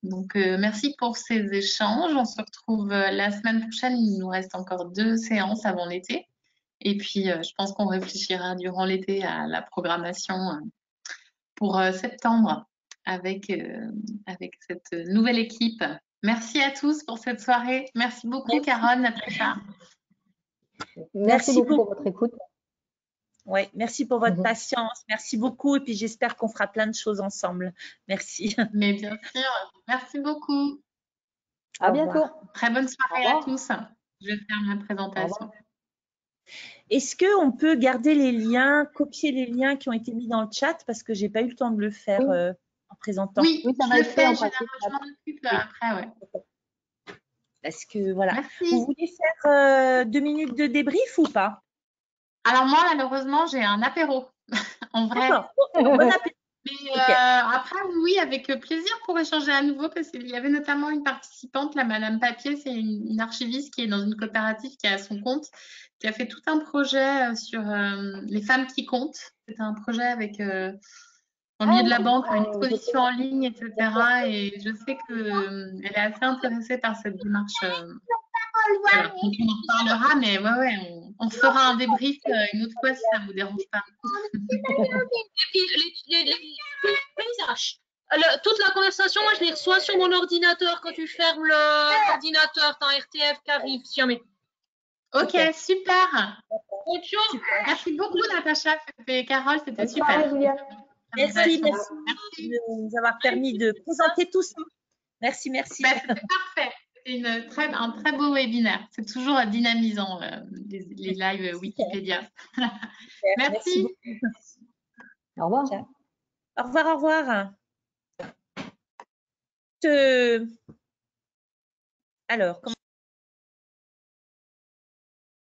Donc, merci pour ces échanges. On se retrouve la semaine prochaine. Il nous reste encore 2 séances avant l'été. Et puis, je pense qu'on réfléchira durant l'été à la programmation pour septembre avec cette nouvelle équipe. Merci à tous pour cette soirée. Merci beaucoup, Carole, Natacha. Merci beaucoup pour votre écoute. Ouais, merci pour votre patience. Merci beaucoup. Et puis, j'espère qu'on fera plein de choses ensemble. Merci. Mais bien sûr. Merci beaucoup. À bientôt. Très bonne soirée à tous. Je ferme la présentation. Est-ce qu'on peut garder les liens, copier les liens qui ont été mis dans le chat parce que j'ai pas eu le temps de le faire en présentant. Oui, ça va être fait en pratique. Je m'en occupe après, ouais. Parce que voilà. Merci. Vous voulez faire 2 minutes de débrief ou pas? Alors moi, malheureusement, j'ai un apéro. En vrai. Bon appétit. Mais après, oui, avec plaisir pour échanger à nouveau parce qu'il y avait notamment une participante, la Madame Papier, c'est une archiviste qui est dans une coopérative qui est à son compte, qui a fait tout un projet sur les femmes qui comptent. C'est un projet avec au milieu de la banque, une exposition en ligne, etc. Et je sais qu'elle est assez intéressée par cette démarche. Voilà. Donc on en reparlera, mais on fera un débrief une autre fois si ça ne vous dérange pas. Toute la conversation, moi je les reçois sur mon ordinateur quand tu fermes l'ordinateur, t'as un RTF qui arrive, si jamais. Ok, super. Merci beaucoup, Natacha et Carole, c'était super. Merci de nous avoir permis de présenter tout ça. Merci. C'était parfait. C'était un très beau webinaire. C'est toujours dynamisant, les lives Wikipédia. Merci. Au revoir. Au revoir. Alors, comment